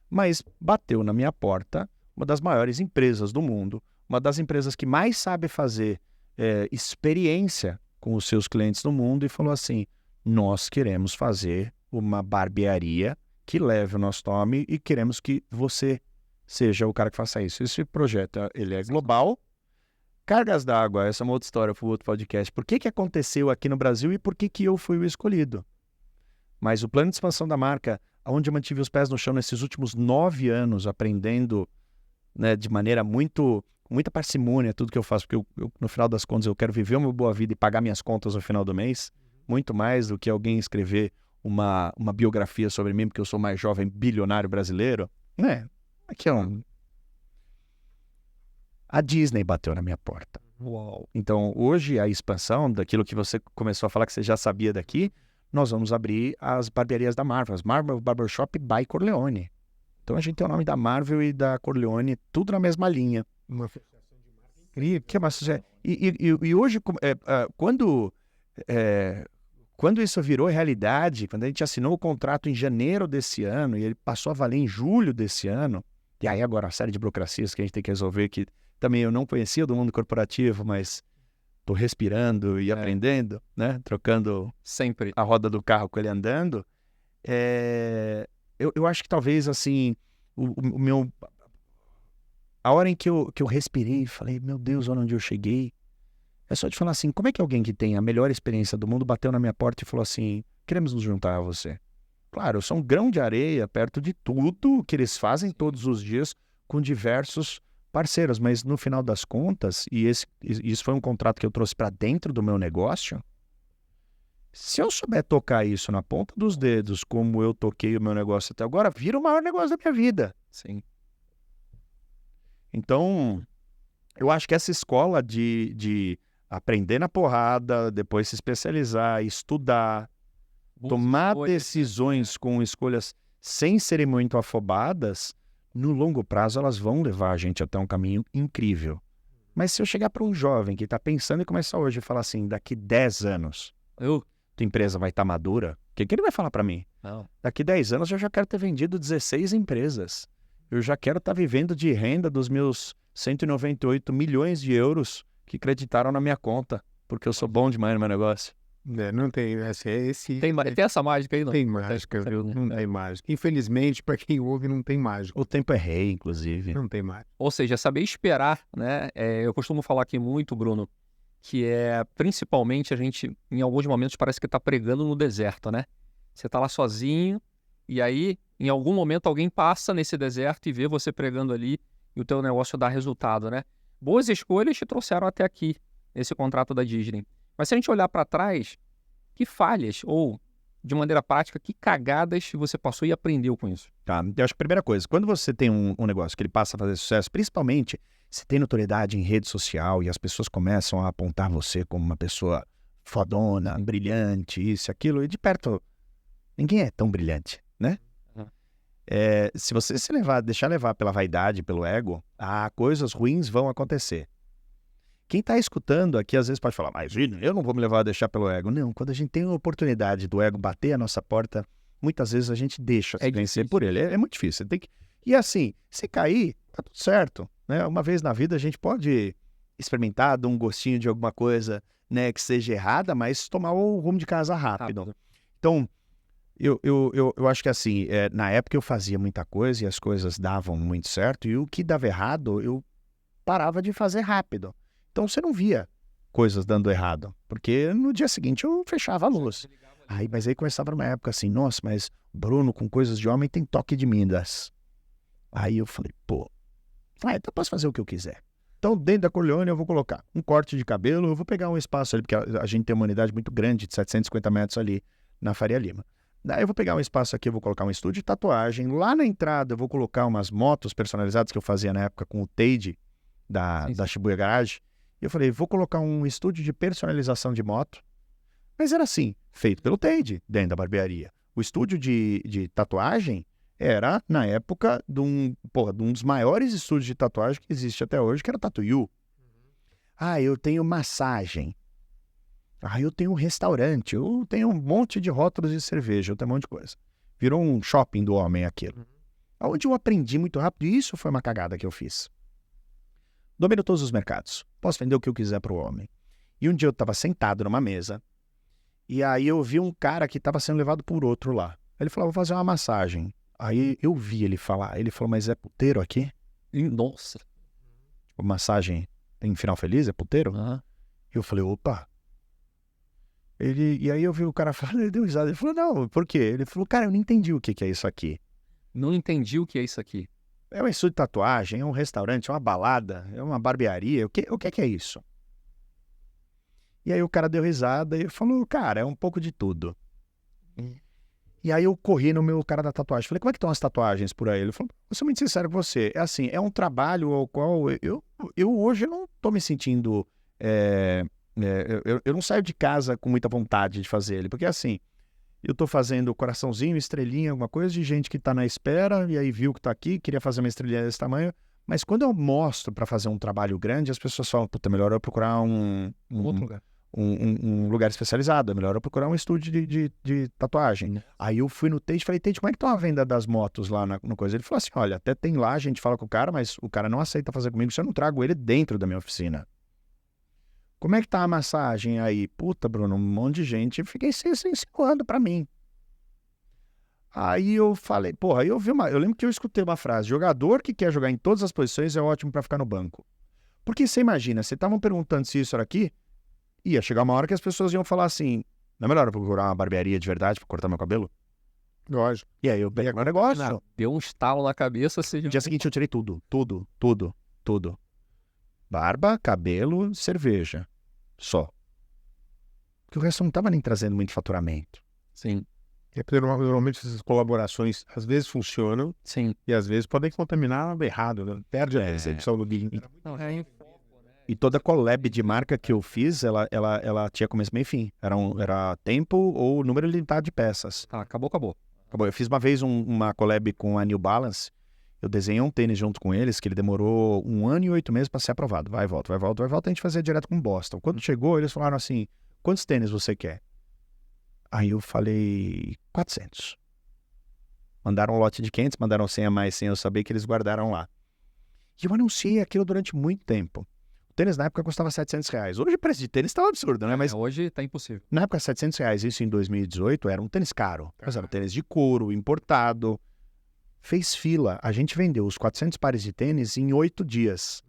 mas bateu na minha porta uma das maiores empresas do mundo, uma das empresas que mais sabe fazer experiência com os seus clientes no mundo e falou assim, nós queremos fazer uma barbearia que leve o nosso nome e queremos que você seja o cara que faça isso. Esse projeto ele é global. Cargas d'Água, essa é uma outra história para o outro podcast. Por que aconteceu aqui no Brasil e por que eu fui o escolhido? Mas o plano de expansão da marca, onde eu mantive os pés no chão nesses últimos 9 anos, aprendendo, né, de maneira muita parcimônia tudo que eu faço, porque no final das contas eu quero viver uma boa vida e pagar minhas contas no final do mês, muito mais do que alguém escrever uma biografia sobre mim, porque eu sou mais jovem bilionário brasileiro. Aqui a Disney bateu na minha porta. Uau. Então, hoje, a expansão daquilo que você começou a falar que você já sabia daqui, nós vamos abrir as barbearias da Marvel, as Marvel Barbershop by Corleone. Então, a gente tem o nome da Marvel e da Corleone, tudo na mesma linha. Uma associação de marca incrível. E hoje, quando isso virou realidade, quando a gente assinou o contrato em janeiro desse ano e ele passou a valer em julho desse ano, e aí agora a série de burocracias que a gente tem que resolver, que também eu não conhecia do mundo corporativo, mas estou respirando e aprendendo, né? Trocando sempre a roda do carro com ele andando. Eu acho que talvez assim, a hora em que eu respirei e falei, meu Deus, olha onde eu cheguei, é só de falar assim, como é que alguém que tem a melhor experiência do mundo bateu na minha porta e falou assim, queremos nos juntar a você? Claro, eu sou um grão de areia perto de tudo que eles fazem todos os dias com diversos parceiros, mas no final das contas, e isso foi um contrato que eu trouxe para dentro do meu negócio, se eu souber tocar isso na ponta dos dedos, como eu toquei o meu negócio até agora, vira o maior negócio da minha vida. Sim. Então, eu acho que essa escola de aprender na porrada, depois se especializar, estudar, tomar decisões com escolhas sem serem muito afobadas, no longo prazo elas vão levar a gente até um caminho incrível. Mas se eu chegar para um jovem que está pensando em começar hoje e falar assim, daqui 10 anos, tua empresa vai estar madura, o que ele vai falar para mim? Não. Daqui 10 anos eu já quero ter vendido 16 empresas. Eu já quero estar vivendo de renda dos meus 198 milhões de euros que creditaram na minha conta, porque eu sou bom demais no meu negócio. Não tem, Tem essa mágica aí, não? Tem mágica, viu? Não tem mágica. Infelizmente, para quem ouve, não tem mágica. O tempo é rei, inclusive. Não tem mágica. Ou seja, saber esperar, né? Eu costumo falar aqui muito, Bruno, que principalmente a gente, em alguns momentos, parece que está pregando no deserto, né? Você está lá sozinho e aí, em algum momento, alguém passa nesse deserto e vê você pregando ali e o teu negócio dá resultado, né? Boas escolhas te trouxeram até aqui, nesse contrato da Disney. Mas se a gente olhar para trás, que falhas ou de maneira prática, que cagadas você passou e aprendeu com isso? Tá, eu acho que a primeira coisa, quando você tem um negócio que ele passa a fazer sucesso, principalmente se tem notoriedade em rede social e as pessoas começam a apontar você como uma pessoa fodona, brilhante, isso, aquilo, e de perto, ninguém é tão brilhante, né? Uhum. Se você deixar levar pela vaidade, pelo ego, coisas ruins vão acontecer. Quem está escutando aqui às vezes pode falar, mas eu não vou me levar a deixar pelo ego. Não, quando a gente tem a oportunidade do ego bater a nossa porta, muitas vezes a gente deixa se vencer por ele. É muito difícil. E assim, se cair, tá tudo certo, né? Uma vez na vida a gente pode experimentar, dar um gostinho de alguma coisa, né, que seja errada, mas tomar o rumo de casa rápido. Então, eu acho que assim, na época eu fazia muita coisa e as coisas davam muito certo, e o que dava errado, eu parava de fazer rápido. Então você não via coisas dando errado, porque no dia seguinte eu fechava a luz. Mas aí começava numa época assim, nossa, mas Bruno com coisas de homem tem toque de Midas. Aí eu falei, pô, então eu posso fazer o que eu quiser. Então dentro da Corleone eu vou colocar um corte de cabelo, eu vou pegar um espaço ali, porque a gente tem uma unidade muito grande, de 750 metros ali na Faria Lima. Daí eu vou pegar um espaço aqui, eu vou colocar um estúdio de tatuagem. Lá na entrada eu vou colocar umas motos personalizadas que eu fazia na época com o Teide da Shibuya Garage. E eu falei, vou colocar um estúdio de personalização de moto. Mas era assim, feito pelo Teide, dentro da barbearia. O estúdio de tatuagem era, na época, de um dos maiores estúdios de tatuagem que existe até hoje, que era o Tatuyu. Eu tenho massagem. Eu tenho um restaurante. Eu tenho um monte de rótulos de cerveja. Eu tenho um monte de coisa. Virou um shopping do homem aquilo. Onde eu aprendi muito rápido. E isso foi uma cagada que eu fiz. Domino todos os mercados. Posso vender o que eu quiser para o homem. E um dia eu estava sentado numa mesa. E aí eu vi um cara que estava sendo levado por outro lá. Ele falou, vou fazer uma massagem. Aí eu vi ele falar. Ele falou, mas é puteiro aqui? Nossa. Massagem tem final feliz? É puteiro? Uhum. E eu falei, opa. E aí eu vi o cara falando, ele deu risada. Ele falou, não, por quê? Ele falou, cara, eu não entendi o que é isso aqui. Não entendi o que é isso aqui. É um estúdio de tatuagem, é um restaurante, é uma balada, é uma barbearia. O que é isso? E aí o cara deu risada e falou, cara, é um pouco de tudo. E aí eu corri no meu cara da tatuagem. Falei, como é que estão as tatuagens por aí? Ele falou, vou ser muito sincero com você. É assim, é um trabalho ao qual eu hoje não tô me sentindo... eu não saio de casa com muita vontade de fazer ele. Porque assim, eu tô fazendo coraçãozinho, estrelinha, alguma coisa de gente que tá na espera e aí viu que tá aqui, queria fazer uma estrelinha desse tamanho. Mas quando eu mostro para fazer um trabalho grande, as pessoas falam, puta, melhor eu procurar Outro lugar. Um lugar especializado, é melhor eu procurar um estúdio de tatuagem. Aí eu fui no Tate e falei, Tate, como é que tá a venda das motos lá no coisa? Ele falou assim, olha, até tem lá, a gente fala com o cara, mas o cara não aceita fazer comigo se eu não trago ele dentro da minha oficina. Como é que tá a massagem aí? Puta, Bruno, um monte de gente. Eu fiquei se insinuando pra mim. Aí eu falei, porra, eu lembro que eu escutei uma frase, jogador que quer jogar em todas as posições é ótimo pra ficar no banco. Porque você imagina, você estavam perguntando se isso era aqui, ia chegar uma hora que as pessoas iam falar assim, não é melhor eu procurar uma barbearia de verdade pra cortar meu cabelo? Lógico. E aí eu peguei meu negócio. Deu um estalo na cabeça, ou seja... No dia seguinte eu tirei tudo. Barba, cabelo, cerveja. Só. Porque o resto não tava nem trazendo muito faturamento. Sim. E porque normalmente essas colaborações às vezes funcionam Sim. e às vezes podem contaminar errado, né? Perde a percepção do guia. Não, E toda collab de marca que eu fiz, ela tinha começo, meio e fim. Era tempo ou número limitado de peças. Tá, acabou. Eu fiz uma vez uma collab com a New Balance. Eu desenhei um tênis junto com eles, que ele demorou 1 ano e 8 meses para ser aprovado. Vai e volta. A gente fazia direto com Boston. Quando chegou, eles falaram assim, quantos tênis você quer? Aí eu falei, 400. Mandaram um lote de 500, mandaram 100 a mais sem eu saber que eles guardaram lá. E eu anunciei aquilo durante muito tempo. O tênis na época custava R$700. Hoje o preço de tênis tá um absurdo, né? Mas hoje tá impossível. na época R$700, isso em 2018, era um tênis caro. Mas era um tênis de couro, importado. Fez fila. A gente vendeu os 400 pares de tênis em 8 dias.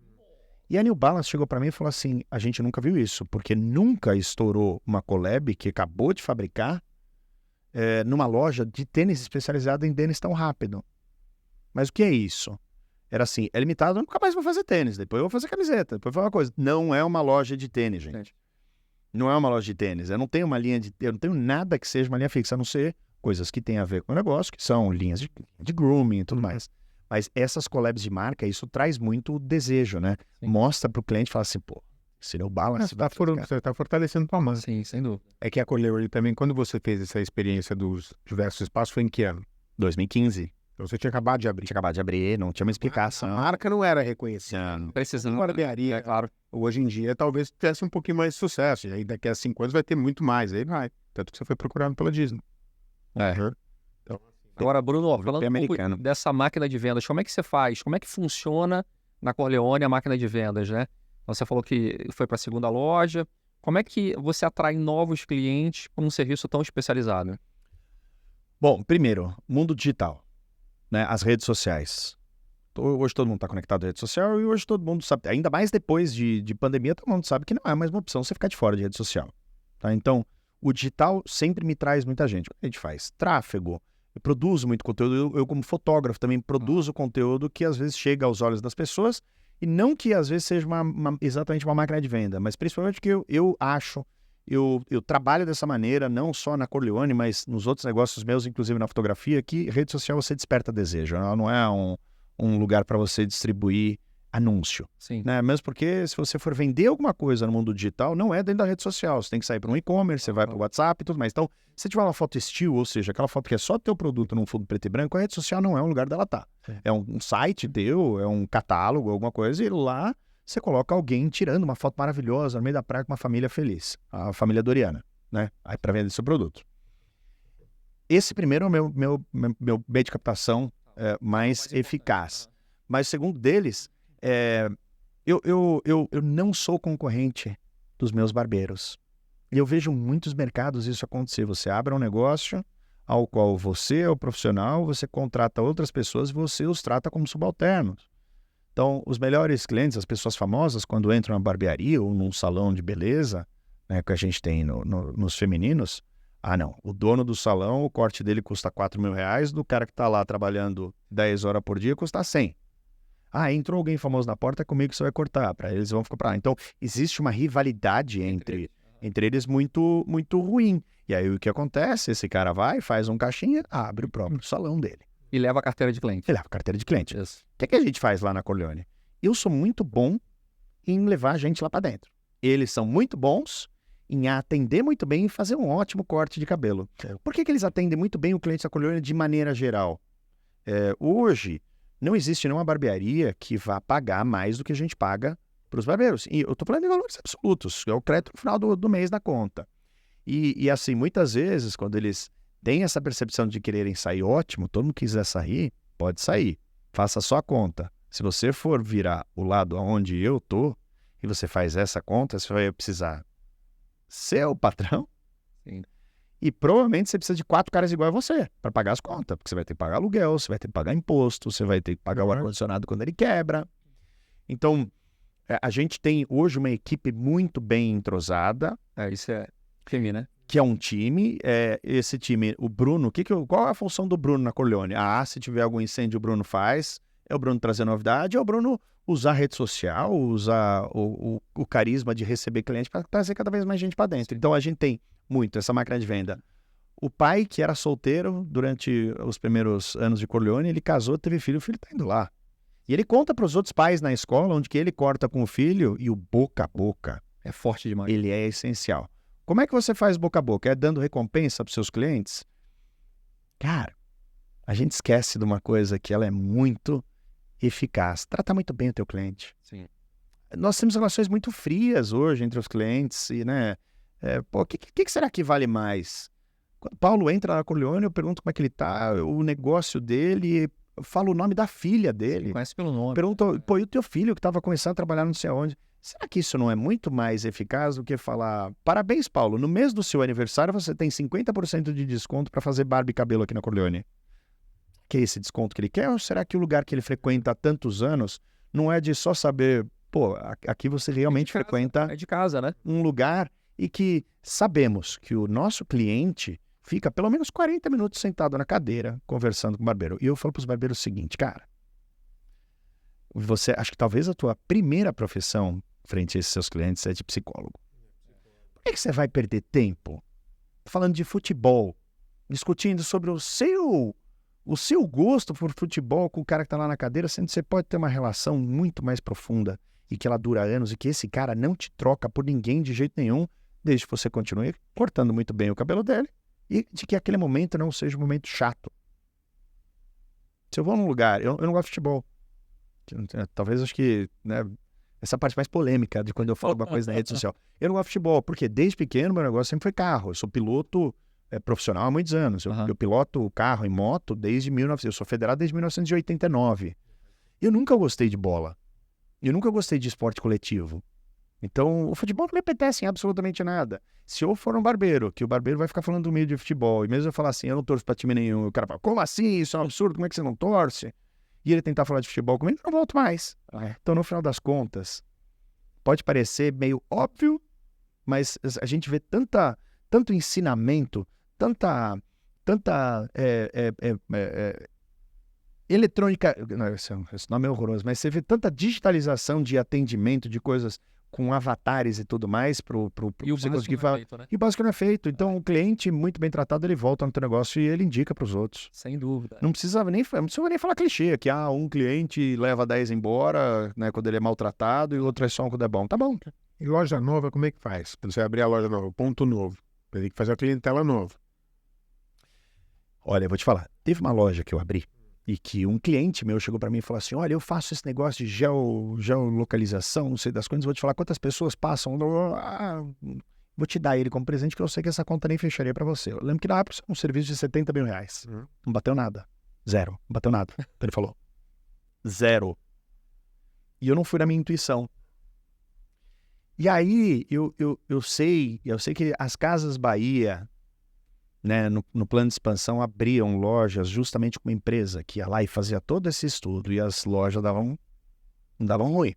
E a New Balance chegou para mim e falou assim, a gente nunca viu isso, porque nunca estourou uma collab que acabou de fabricar numa loja de tênis especializada em tênis tão rápido. Mas o que é isso? Era assim, é limitado, eu nunca mais vou fazer tênis, depois eu vou fazer camiseta, depois eu vou fazer uma coisa. Não é uma loja de tênis, gente. Não é uma loja de tênis. Eu não tenho nada que seja uma linha fixa, a não ser coisas que têm a ver com o negócio, que são linhas de grooming e tudo mais. Mas essas collabs de marca, isso traz muito desejo, né? Sim. Mostra pro cliente e fala assim, pô, se New Balance... Você está fortalecendo tua marca. Sim, sem dúvida. É que a Corleone também, quando você fez essa experiência dos diversos espaços, foi em que ano? 2015. Então você tinha acabado de abrir. Tinha acabado de abrir, não tinha uma explicação. A marca não era reconhecida. Precisando. Barbearia, Claro. hoje em dia, talvez tivesse um pouquinho mais de sucesso. E aí daqui a 5 anos vai ter muito mais. Aí vai. Tanto que você foi procurado pela Disney. Então, Agora, Bruno, falando um pouco americano. dessa máquina de vendas, como é que você faz? Como é que funciona na Corleone a máquina de vendas, né? Você falou que foi para a segunda loja. Como é que você atrai novos clientes com um serviço tão especializado? Bom, primeiro, mundo digital, né? As redes sociais. Hoje todo mundo está conectado à rede social e hoje todo mundo sabe, ainda mais depois de pandemia, todo mundo sabe que não é mais uma opção você ficar de fora de rede social. Tá? Então, o digital sempre me traz muita gente. O que a gente faz? Tráfego. Eu produzo muito conteúdo. Eu como fotógrafo, também produzo conteúdo que às vezes chega aos olhos das pessoas e não que às vezes seja exatamente uma máquina de venda, mas principalmente que eu acho, eu trabalho dessa maneira, não só na Corleone, mas nos outros negócios meus, inclusive na fotografia, que rede social você desperta desejo. Ela não é um lugar para você distribuir anúncio. Sim. Né? Mesmo porque se você for vender alguma coisa no mundo digital, não é dentro da rede social. Você tem que sair para um e-commerce, você vai para o WhatsApp e tudo mais. Então, se tiver uma foto estilo, ou seja, aquela foto que é só teu produto num fundo preto e branco, a rede social não é um lugar dela estar. É um site teu, é um catálogo, alguma coisa, e lá você coloca alguém tirando uma foto maravilhosa no meio da praia com uma família feliz. A família Doriana, né? Aí para vender seu produto. Esse primeiro é o meu meio de captação mais eficaz. Mas o segundo deles, eu não sou concorrente dos meus barbeiros. E eu vejo muitos mercados isso acontecer. Você abre um negócio ao qual você é o profissional, você contrata outras pessoas e você os trata como subalternos. Então, os melhores clientes, as pessoas famosas, quando entram na barbearia ou num salão de beleza, né, que a gente tem nos femininos, não, o dono do salão, o corte dele custa R$4.000, do cara que está lá trabalhando 10 horas por dia custa 100. Entrou alguém famoso na porta, é comigo que você vai cortar, para eles vão ficar para lá. Então, existe uma rivalidade entre eles muito, muito ruim. E aí o que acontece? Esse cara vai, faz um caixinha, abre o próprio salão dele. E leva a carteira de cliente. Ele leva a carteira de cliente. Isso. O que a gente faz lá na Corleone? Eu sou muito bom em levar a gente lá para dentro. Eles são muito bons em atender muito bem e fazer um ótimo corte de cabelo. Por que eles atendem muito bem o cliente da Corleone de maneira geral? Hoje, não existe nenhuma barbearia que vá pagar mais do que a gente paga para os barbeiros. E eu estou falando de valores absolutos, é o crédito no final do mês na conta. E assim, muitas vezes, quando eles têm essa percepção de quererem sair ótimo, todo mundo quiser sair, pode sair. Faça só a conta. Se você for virar o lado onde eu tô e você faz essa conta, você vai precisar ser o patrão. Sim. E provavelmente você precisa de 4 caras igual a você para pagar as contas. Porque você vai ter que pagar aluguel, você vai ter que pagar imposto, você vai ter que pagar o ar-condicionado quando ele quebra. Então, a gente tem hoje uma equipe muito bem entrosada. Isso é time, né? Que é um time. Esse time, o Bruno, qual é a função do Bruno na Corleone? Se tiver algum incêndio, o Bruno faz. É o Bruno trazer novidade, é o Bruno usar a rede social, usar o carisma de receber cliente para trazer cada vez mais gente para dentro. Então, a gente tem muito essa máquina de venda. O pai, que era solteiro durante os primeiros anos de Corleone, ele casou, teve filho, o filho está indo lá. E ele conta para os outros pais na escola, onde que ele corta com o filho, e o boca a boca é forte demais. Ele é essencial. Como é que você faz boca a boca? É dando recompensa para os seus clientes? Cara, a gente esquece de uma coisa que ela é muito eficaz. Trata muito bem o teu cliente. Sim. Nós temos relações muito frias hoje entre os clientes e, né? O que será que vale mais? Quando Paulo entra na Corleone, eu pergunto como é que ele tá, o negócio dele, eu falo o nome da filha dele. Conhece pelo nome. Pergunto, e o teu filho que estava começando a trabalhar não sei aonde? Será que isso não é muito mais eficaz do que falar, parabéns, Paulo, no mês do seu aniversário você tem 50% de desconto para fazer barba e cabelo aqui na Corleone? Que é esse desconto que ele quer? Ou será que o lugar que ele frequenta há tantos anos não é de só saber, aqui você realmente frequenta é de casa, né? Um lugar e que sabemos que o nosso cliente fica pelo menos 40 minutos sentado na cadeira conversando com o barbeiro. E eu falo para os barbeiros o seguinte, cara, acho que talvez a tua primeira profissão frente a esses seus clientes é de psicólogo. é que você vai perder tempo falando de futebol, discutindo sobre o seu gosto por futebol com o cara que está lá na cadeira, sendo que você pode ter uma relação muito mais profunda e que ela dura anos e que esse cara não te troca por ninguém de jeito nenhum, desde que você continue cortando muito bem o cabelo dele e de que aquele momento não seja um momento chato. Se eu vou num lugar, eu não gosto de futebol. Talvez acho que, né, essa parte mais polêmica de quando eu falo alguma coisa na rede social. Eu não gosto de futebol, porque desde pequeno meu negócio sempre foi carro. Eu sou piloto profissional há muitos anos. Eu piloto carro e moto desde 1900. Eu sou federado desde 1989. Eu nunca gostei de bola. Eu nunca gostei de esporte coletivo. Então, o futebol não me apetece em absolutamente nada. Se eu for um barbeiro, que o barbeiro vai ficar falando do meio de futebol, e mesmo eu falar assim, eu não torço pra time nenhum, o cara fala, como assim? Isso é um absurdo, como é que você não torce? E ele tentar falar de futebol comigo, eu não volto mais. Então, no final das contas, pode parecer meio óbvio, mas a gente vê tanto ensinamento, tanta eletrônica, não, esse nome é horroroso, mas você vê tanta digitalização de atendimento, de coisas com avatares e tudo mais E o você básico conseguir não é falar. feito, né? E o básico não é feito. Então, o cliente muito bem tratado, ele volta no teu negócio e ele indica para os outros. Sem dúvida. Não precisa nem falar clichê, que um cliente leva 10 embora, né, quando ele é maltratado e o outro é só quando é bom. Tá bom. E loja nova, como é que faz? Quando você abrir a loja nova, ponto novo. Tem que fazer a clientela nova. Olha, eu vou te falar. Teve uma loja que eu abri e que um cliente meu chegou para mim e falou assim, olha, eu faço esse negócio de geolocalização, não sei das coisas, vou te falar quantas pessoas passam. Vou te dar ele como presente, que eu sei que essa conta nem fecharia para você. Eu lembro que na época um serviço de R$70 mil. Não bateu nada. Zero. Não bateu nada. Então ele falou. Zero. E eu não fui na minha intuição. E aí, eu sei que as Casas Bahia, né, no plano de expansão, abriam lojas justamente com uma empresa que ia lá e fazia todo esse estudo e as lojas davam ruim.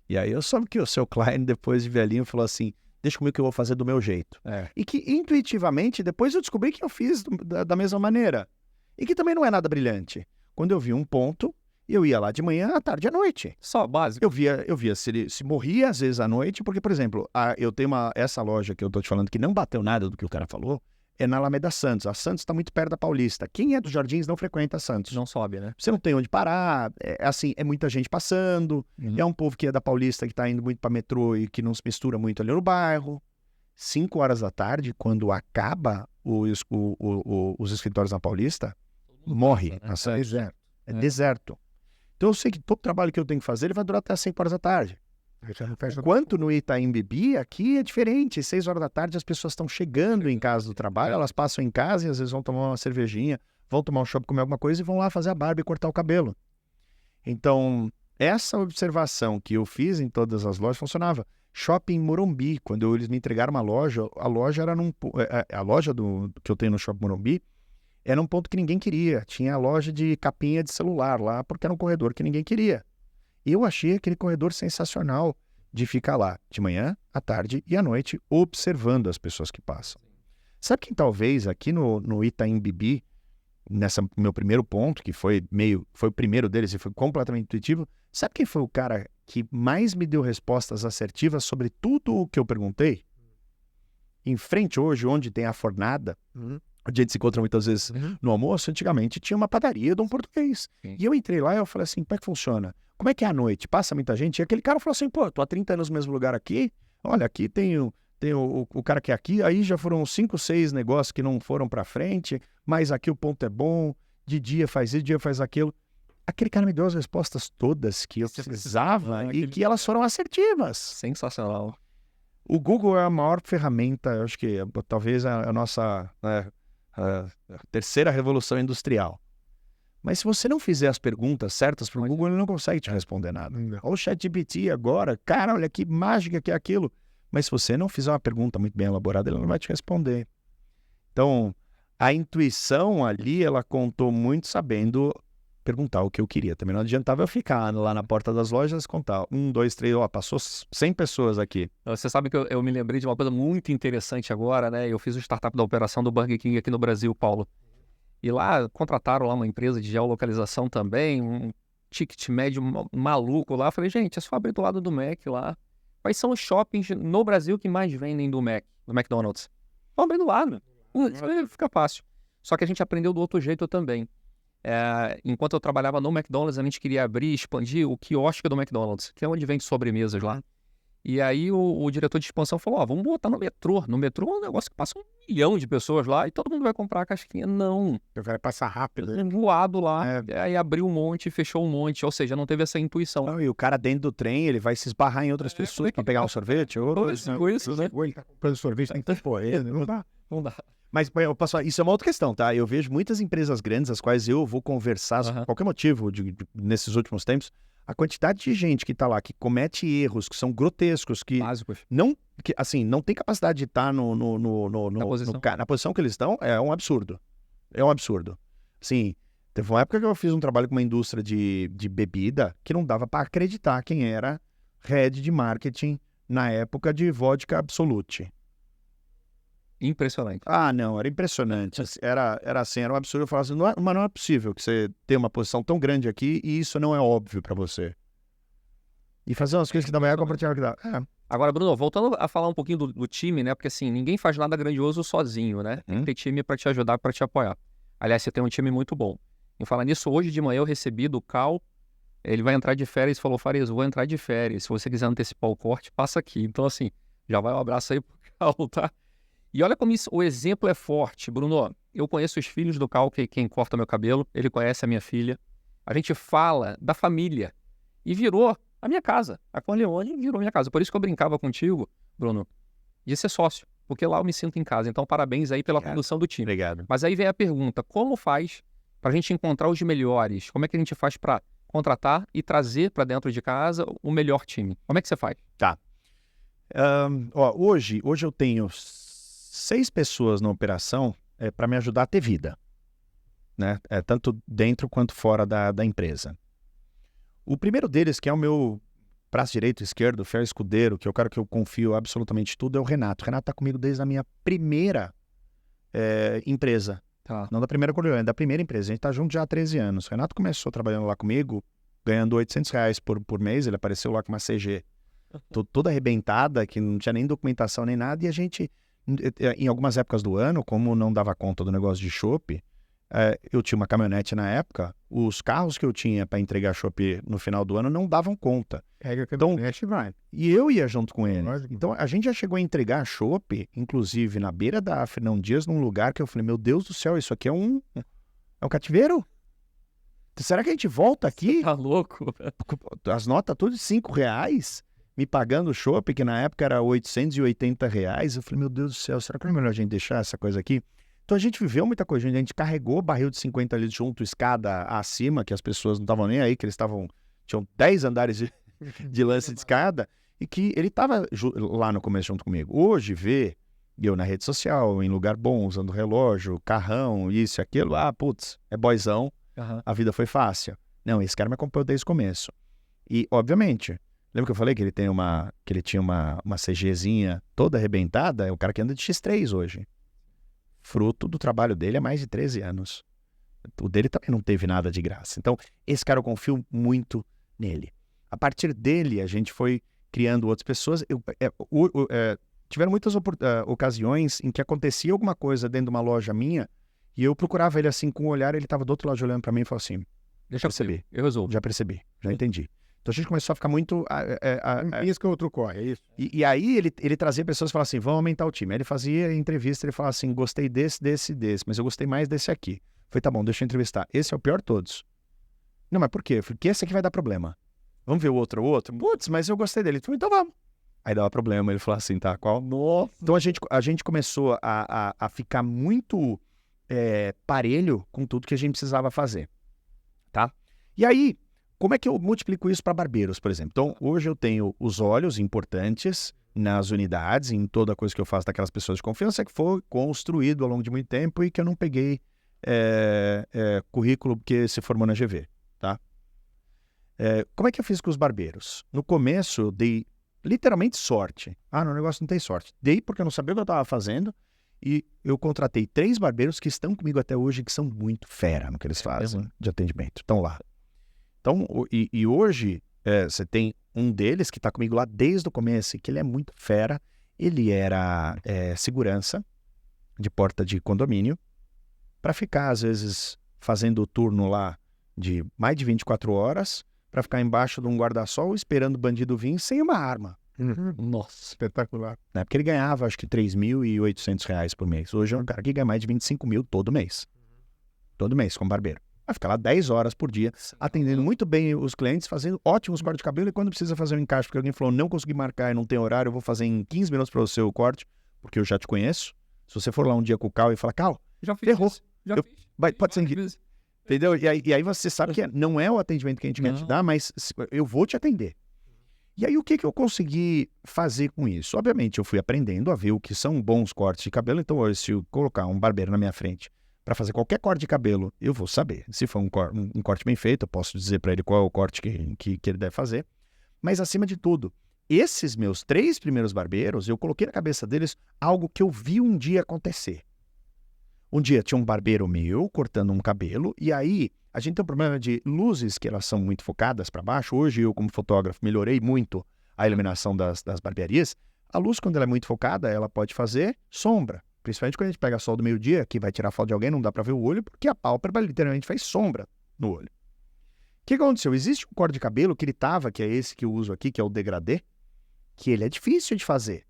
E aí eu soube que o seu cliente, depois de velhinho, falou assim, deixa comigo que eu vou fazer do meu jeito. E que intuitivamente, depois eu descobri que eu fiz da mesma maneira. E que também não é nada brilhante. Quando eu vi um ponto, eu ia lá de manhã, à tarde e à noite. Só básico. Eu via se ele se morria às vezes à noite, porque, por exemplo, eu tenho essa loja que eu tô te falando que não bateu nada do que o cara falou, é na Alameda Santos. A Santos está muito perto da Paulista. Quem é dos Jardins não frequenta Santos. Não sobe, né? Você não tem onde parar, é muita gente passando, é um povo que é da Paulista que está indo muito para metrô e que não se mistura muito ali no bairro. 5 horas da tarde, quando acaba os escritórios na Paulista, morre. Passa, né? É deserto. Então eu sei que todo trabalho que eu tenho que fazer, ele vai durar até 5 horas da tarde. Enquanto no Itaim Bibi, aqui é diferente. 6 horas da tarde as pessoas estão chegando em casa do trabalho, elas passam em casa e às vezes vão tomar uma cervejinha, vão tomar um chopp, comer alguma coisa e vão lá fazer a barba e cortar o cabelo. Então, essa observação que eu fiz em todas as lojas funcionava. Shopping Morumbi, quando eles me entregaram uma loja, a loja era a loja que eu tenho no Shopping Morumbi era um ponto que ninguém queria. Tinha a loja de capinha de celular lá, porque era um corredor que ninguém queria. Eu achei aquele corredor sensacional de ficar lá de manhã, à tarde e à noite, observando as pessoas que passam. Sabe quem talvez aqui no Itaim Bibi, nesse meu primeiro ponto, que foi o primeiro deles e foi completamente intuitivo, sabe quem foi o cara que mais me deu respostas assertivas sobre tudo o que eu perguntei? Em frente hoje, onde tem a fornada, a gente se encontra muitas vezes no almoço, antigamente tinha uma padaria de um português. Sim. E eu entrei lá e eu falei assim, como é que funciona? Como é que é à noite? Passa muita gente? E aquele cara falou assim, pô, tô há 30 anos no mesmo lugar aqui, olha, aqui tem o cara que é aqui, aí já foram 5, 6 negócios que não foram pra frente, mas aqui o ponto é bom, de dia faz isso, de dia faz aquilo. Aquele cara me deu as respostas todas que eu precisava e que elas foram assertivas. Sensacional. O Google é a maior ferramenta, eu acho que talvez a nossa a terceira revolução industrial. Mas se você não fizer as perguntas certas para o Google, ele não consegue te responder nada. Olha o ChatGPT agora, cara, olha que mágica que é aquilo. Mas se você não fizer uma pergunta muito bem elaborada, ele não vai te responder. Então, a intuição ali, ela contou muito sabendo perguntar o que eu queria. Também não adiantava eu ficar lá na porta das lojas contar 1, 2, 3, passou 100 pessoas aqui. Você sabe que eu me lembrei de uma coisa muito interessante agora, né? Eu fiz o startup da operação do Burger King aqui no Brasil, Paulo. E lá contrataram lá uma empresa de geolocalização também, um ticket médio maluco lá. Eu falei, gente, é só abrir do lado do Mac lá. quais são os shoppings no Brasil que mais vendem do McDonald's? Vamos bem do lado. Fica fácil. Só que a gente aprendeu do outro jeito também. Enquanto eu trabalhava no McDonald's, a gente queria abrir, expandir o quiosque do McDonald's, que é onde vende sobremesas lá. E aí o diretor de expansão falou, vamos botar no metrô. No metrô é um negócio que passa 1 milhão de pessoas lá e todo mundo vai comprar a casquinha. Não. Vai passar rápido. Voado lá. Aí abriu um monte, fechou um monte. Ou seja, não teve essa intuição. Não, e o cara dentro do trem, ele vai se esbarrar em outras pessoas para pegar um sorvete. Ou isso, né? Ou ele tá comprando sorvete, tem que pôr ele. Não dá. Não dá. Mas, pessoal, isso é uma outra questão, tá? Eu vejo muitas empresas grandes, as quais eu vou conversar, por qualquer motivo, nesses últimos tempos, a quantidade de gente que tá lá, que comete erros, que são grotescos, que básicos. Não tem capacidade de estar na posição que eles estão, é um absurdo. É um absurdo. Assim, teve uma época que eu fiz um trabalho com uma indústria de bebida que não dava para acreditar quem era head de marketing na época de vodka Absolute. Impressionante. Não, era impressionante. Era assim, era um absurdo. Eu falava assim, mas não é possível que você tenha uma posição tão grande aqui e isso não é óbvio para você. E fazer umas coisas que dá maior compartilhar que dá. Agora, Bruno, voltando a falar um pouquinho do time, né? Porque assim, ninguém faz nada grandioso sozinho, né? Tem que ter time para te ajudar, para te apoiar. Aliás, você tem um time muito bom. Em falar nisso, hoje de manhã eu recebi do Cal, ele vai entrar de férias e falou, Farias, vou entrar de férias. Se você quiser antecipar o corte, passa aqui. Então assim, já vai um abraço aí pro Cal, tá? E olha como o exemplo é forte, Bruno. Eu conheço os filhos do Cal, quem corta meu cabelo, ele conhece a minha filha. A gente fala da família e virou a minha casa. A Corleone virou minha casa. Por isso que eu brincava contigo, Bruno, de ser sócio, porque lá eu me sinto em casa. Então, parabéns aí pela condução do time. Obrigado. Mas aí vem a pergunta, como faz para a gente encontrar os melhores? Como é que a gente faz para contratar e trazer para dentro de casa o melhor time? Como é que você faz? Tá. Hoje eu tenho 6 pessoas na operação para me ajudar a ter vida, né? Tanto dentro quanto fora da empresa. O primeiro deles, que é o meu braço direito e esquerdo, o fiel escudeiro, que é o cara que eu confio absolutamente tudo, é o Renato. O Renato está comigo desde a minha primeira empresa. Tá. Não da primeira Corleone, da primeira empresa. A gente está junto já há 13 anos. O Renato começou trabalhando lá comigo, ganhando R$800 por mês. Ele apareceu lá com uma CG toda arrebentada, que não tinha nem documentação nem nada. E a gente, em algumas épocas do ano, como não dava conta do negócio de chopp, eu tinha uma caminhonete na época, os carros que eu tinha para entregar chopp no final do ano não davam conta. Então, e eu ia junto com ele. Então a gente já chegou a entregar chopp, inclusive na beira da Fernão Dias, num lugar que eu falei, meu Deus do céu, isso aqui é um cativeiro? Será que a gente volta aqui? Você tá louco? As notas tudo de R$5, me pagando chopp, que na época era R$880. Eu falei, meu Deus do céu, será que não é melhor a gente deixar essa coisa aqui? Então a gente viveu muita coisa, a gente carregou barril de 50 litros junto, escada acima, que as pessoas não estavam nem aí, que eles tinham 10 andares de lance de escada, e que ele estava lá no começo junto comigo. Hoje, vê eu na rede social, em lugar bom, usando relógio, carrão, isso e aquilo, putz, é boyzão, a vida foi fácil. Não, esse cara me acompanhou desde o começo. E, obviamente, lembra que eu falei que ele tinha uma CGzinha toda arrebentada? É o cara que anda de X3 hoje. Fruto do trabalho dele há mais de 13 anos. O dele também não teve nada de graça. Então, esse cara eu confio muito nele. A partir dele, a gente foi criando outras pessoas. Tiveram muitas ocasiões em que acontecia alguma coisa dentro de uma loja minha e eu procurava ele assim com o olhar, ele estava do outro lado olhando para mim e falou assim, deixa eu perceber, eu resolvo. Já percebi, já entendi. Então a gente começou a ficar muito... Isso que outro corre, é isso? E aí ele trazia pessoas e falava assim, vamos aumentar o time. Aí ele fazia entrevista, ele falava assim, gostei desse, mas eu gostei mais desse aqui. Falei, tá bom, deixa eu entrevistar. Esse é o pior de todos. Não, mas por quê? Porque esse aqui vai dar problema. Vamos ver o outro? Putz, mas eu gostei dele. Então vamos. Aí dava problema, ele falou assim, tá, qual? Nossa. Então a gente começou a ficar muito parelho com tudo que a gente precisava fazer, tá? E aí, como é que eu multiplico isso para barbeiros, por exemplo? Então, hoje eu tenho os olhos importantes nas unidades, em toda a coisa que eu faço daquelas pessoas de confiança que foi construído ao longo de muito tempo e que eu não peguei currículo porque se formou na GV, tá? Como é que eu fiz com os barbeiros? No começo, eu dei literalmente sorte. No negócio não tem sorte. Dei porque eu não sabia o que eu estava fazendo e eu contratei 3 barbeiros que estão comigo até hoje, que são muito fera no que eles fazem de atendimento. Estão lá. Então, e hoje, Você tem um deles que está comigo lá desde o começo, que ele é muito fera. Ele era segurança de porta de condomínio, para ficar, às vezes, fazendo o turno lá de mais de 24 horas, para ficar embaixo de um guarda-sol esperando o bandido vir sem uma arma. Nossa. Espetacular. Na época ele ganhava, acho que R$3.800 por mês. Hoje é um cara que ganha mais de 25 mil todo mês. Todo mês, como barbeiro. Vai ficar lá 10 horas por dia, atendendo muito bem os clientes, fazendo ótimos cortes de cabelo. E quando precisa fazer um encaixe, porque alguém falou, não consegui marcar e não tem horário, eu vou fazer em 15 minutos para você o corte, porque eu já te conheço. Se você for lá um dia com o Cal e falar, Cal, Já fiz ferrou. isso. Já Eu- fiz. pode ser Várias vezes. entendeu? E aí você sabe que não é o atendimento que a gente quer te Não. dar, mas eu vou te atender. E aí o que eu consegui fazer com isso? Obviamente eu fui aprendendo a ver o que são bons cortes de cabelo, então hoje, se eu colocar um barbeiro na minha frente para fazer qualquer corte de cabelo, eu vou saber. Se for um corte bem feito, eu posso dizer para ele qual é o corte que ele deve fazer. Mas acima de tudo, esses meus 3 primeiros barbeiros, eu coloquei na cabeça deles algo que eu vi um dia acontecer. Um dia tinha um barbeiro meu cortando um cabelo, e aí a gente tem um problema de luzes que elas são muito focadas para baixo. Hoje eu, como fotógrafo, melhorei muito a iluminação das barbearias. A luz, quando ela é muito focada, ela pode fazer sombra. Principalmente quando a gente pega sol do meio-dia, que vai tirar foto de alguém, não dá para ver o olho, porque a pálpebra literalmente faz sombra no olho. O que aconteceu? Existe um corte de cabelo que ele tava, que é esse que eu uso aqui, que é o degradê, que ele é difícil de fazer.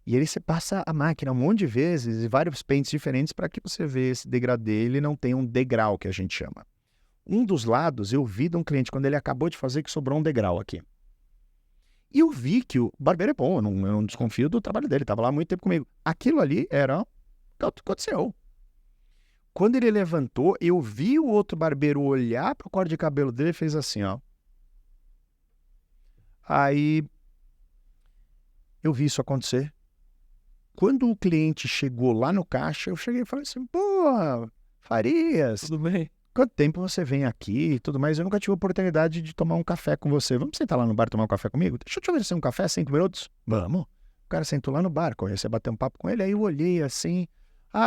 E ele você passa a máquina um monte de vezes e vários pentes diferentes para que você veja esse degradê, ele não tem um degrau, que a gente chama. Um dos lados eu vi de um cliente, quando ele acabou de fazer, que sobrou um degrau aqui. E eu vi que o barbeiro é bom, eu não desconfio do trabalho dele, estava lá há muito tempo comigo. Aquilo ali era o que aconteceu. Quando ele levantou, eu vi o outro barbeiro olhar para o corte de cabelo dele e fez assim, ó. Aí eu vi isso acontecer. Quando o cliente chegou lá no caixa, eu cheguei e falei assim, pô, Farias, Tudo bem? quanto tempo você vem aqui e tudo mais? Eu nunca tive a oportunidade de tomar um café com você. Vamos sentar lá no bar e tomar um café comigo? Deixa eu te oferecer um café, 5 minutos? Vamos. O cara sentou lá no bar, comecei a bater um papo com ele, aí eu olhei assim,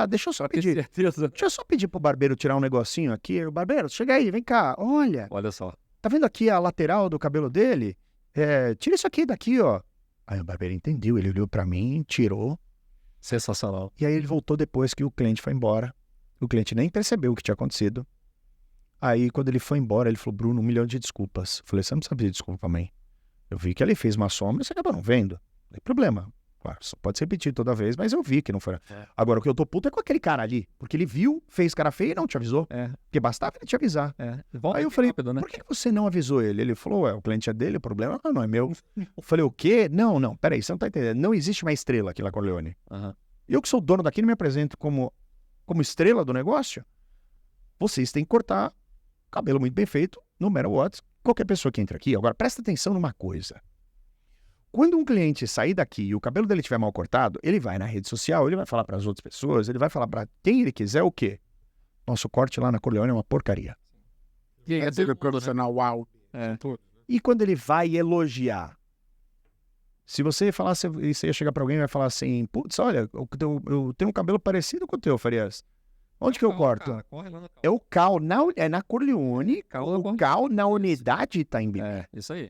deixa eu só Tem pedir. certeza? Deixa eu só pedir pro barbeiro tirar um negocinho aqui. O barbeiro, chega aí, vem cá, olha. Olha só. Tá vendo aqui a lateral do cabelo dele? Tira isso aqui daqui, ó. Aí o barbeiro entendeu, ele olhou pra mim, tirou. Sensacional. E aí ele voltou depois que o cliente foi embora. O cliente nem percebeu o que tinha acontecido. Aí quando ele foi embora, ele falou, Bruno, 1 milhão de desculpas. Eu falei, você não precisa pedir desculpa pra mim. Eu vi que ele fez uma sombra e você acabou não vendo. Não tem problema. Claro, só pode se repetir toda vez, mas eu vi que não foi. Agora, o que eu tô puto é com aquele cara ali. Porque ele viu, fez cara feia e não te avisou. Porque bastava ele te avisar. Volta Aí eu aqui falei, rápido, né? por que você não avisou ele? Ele falou, o cliente é dele, o problema não é meu. Eu falei, o quê? Não, peraí, você não tá entendendo. Não existe uma estrela aqui na Corleone. Aham. Eu que sou o dono daqui não me apresento como estrela do negócio. Vocês têm que cortar cabelo muito bem feito, no matter what, qualquer pessoa que entra aqui. Agora, presta atenção numa coisa. Quando um cliente sair daqui e o cabelo dele estiver mal cortado, ele vai na rede social, ele vai falar para as outras pessoas, ele vai falar para quem ele quiser o quê? Nosso corte lá na Corleone é uma porcaria. E aí, É ser profissional, uau. Tudo. E quando ele vai elogiar? Se você falasse, você ia chegar para alguém e vai falar assim, putz, olha, eu tenho um cabelo parecido com o teu, Farias. Onde que eu corto? Cara, corre lá no É o Cal, na Corleone, Cal o Cal na unidade Itaimbi. isso aí.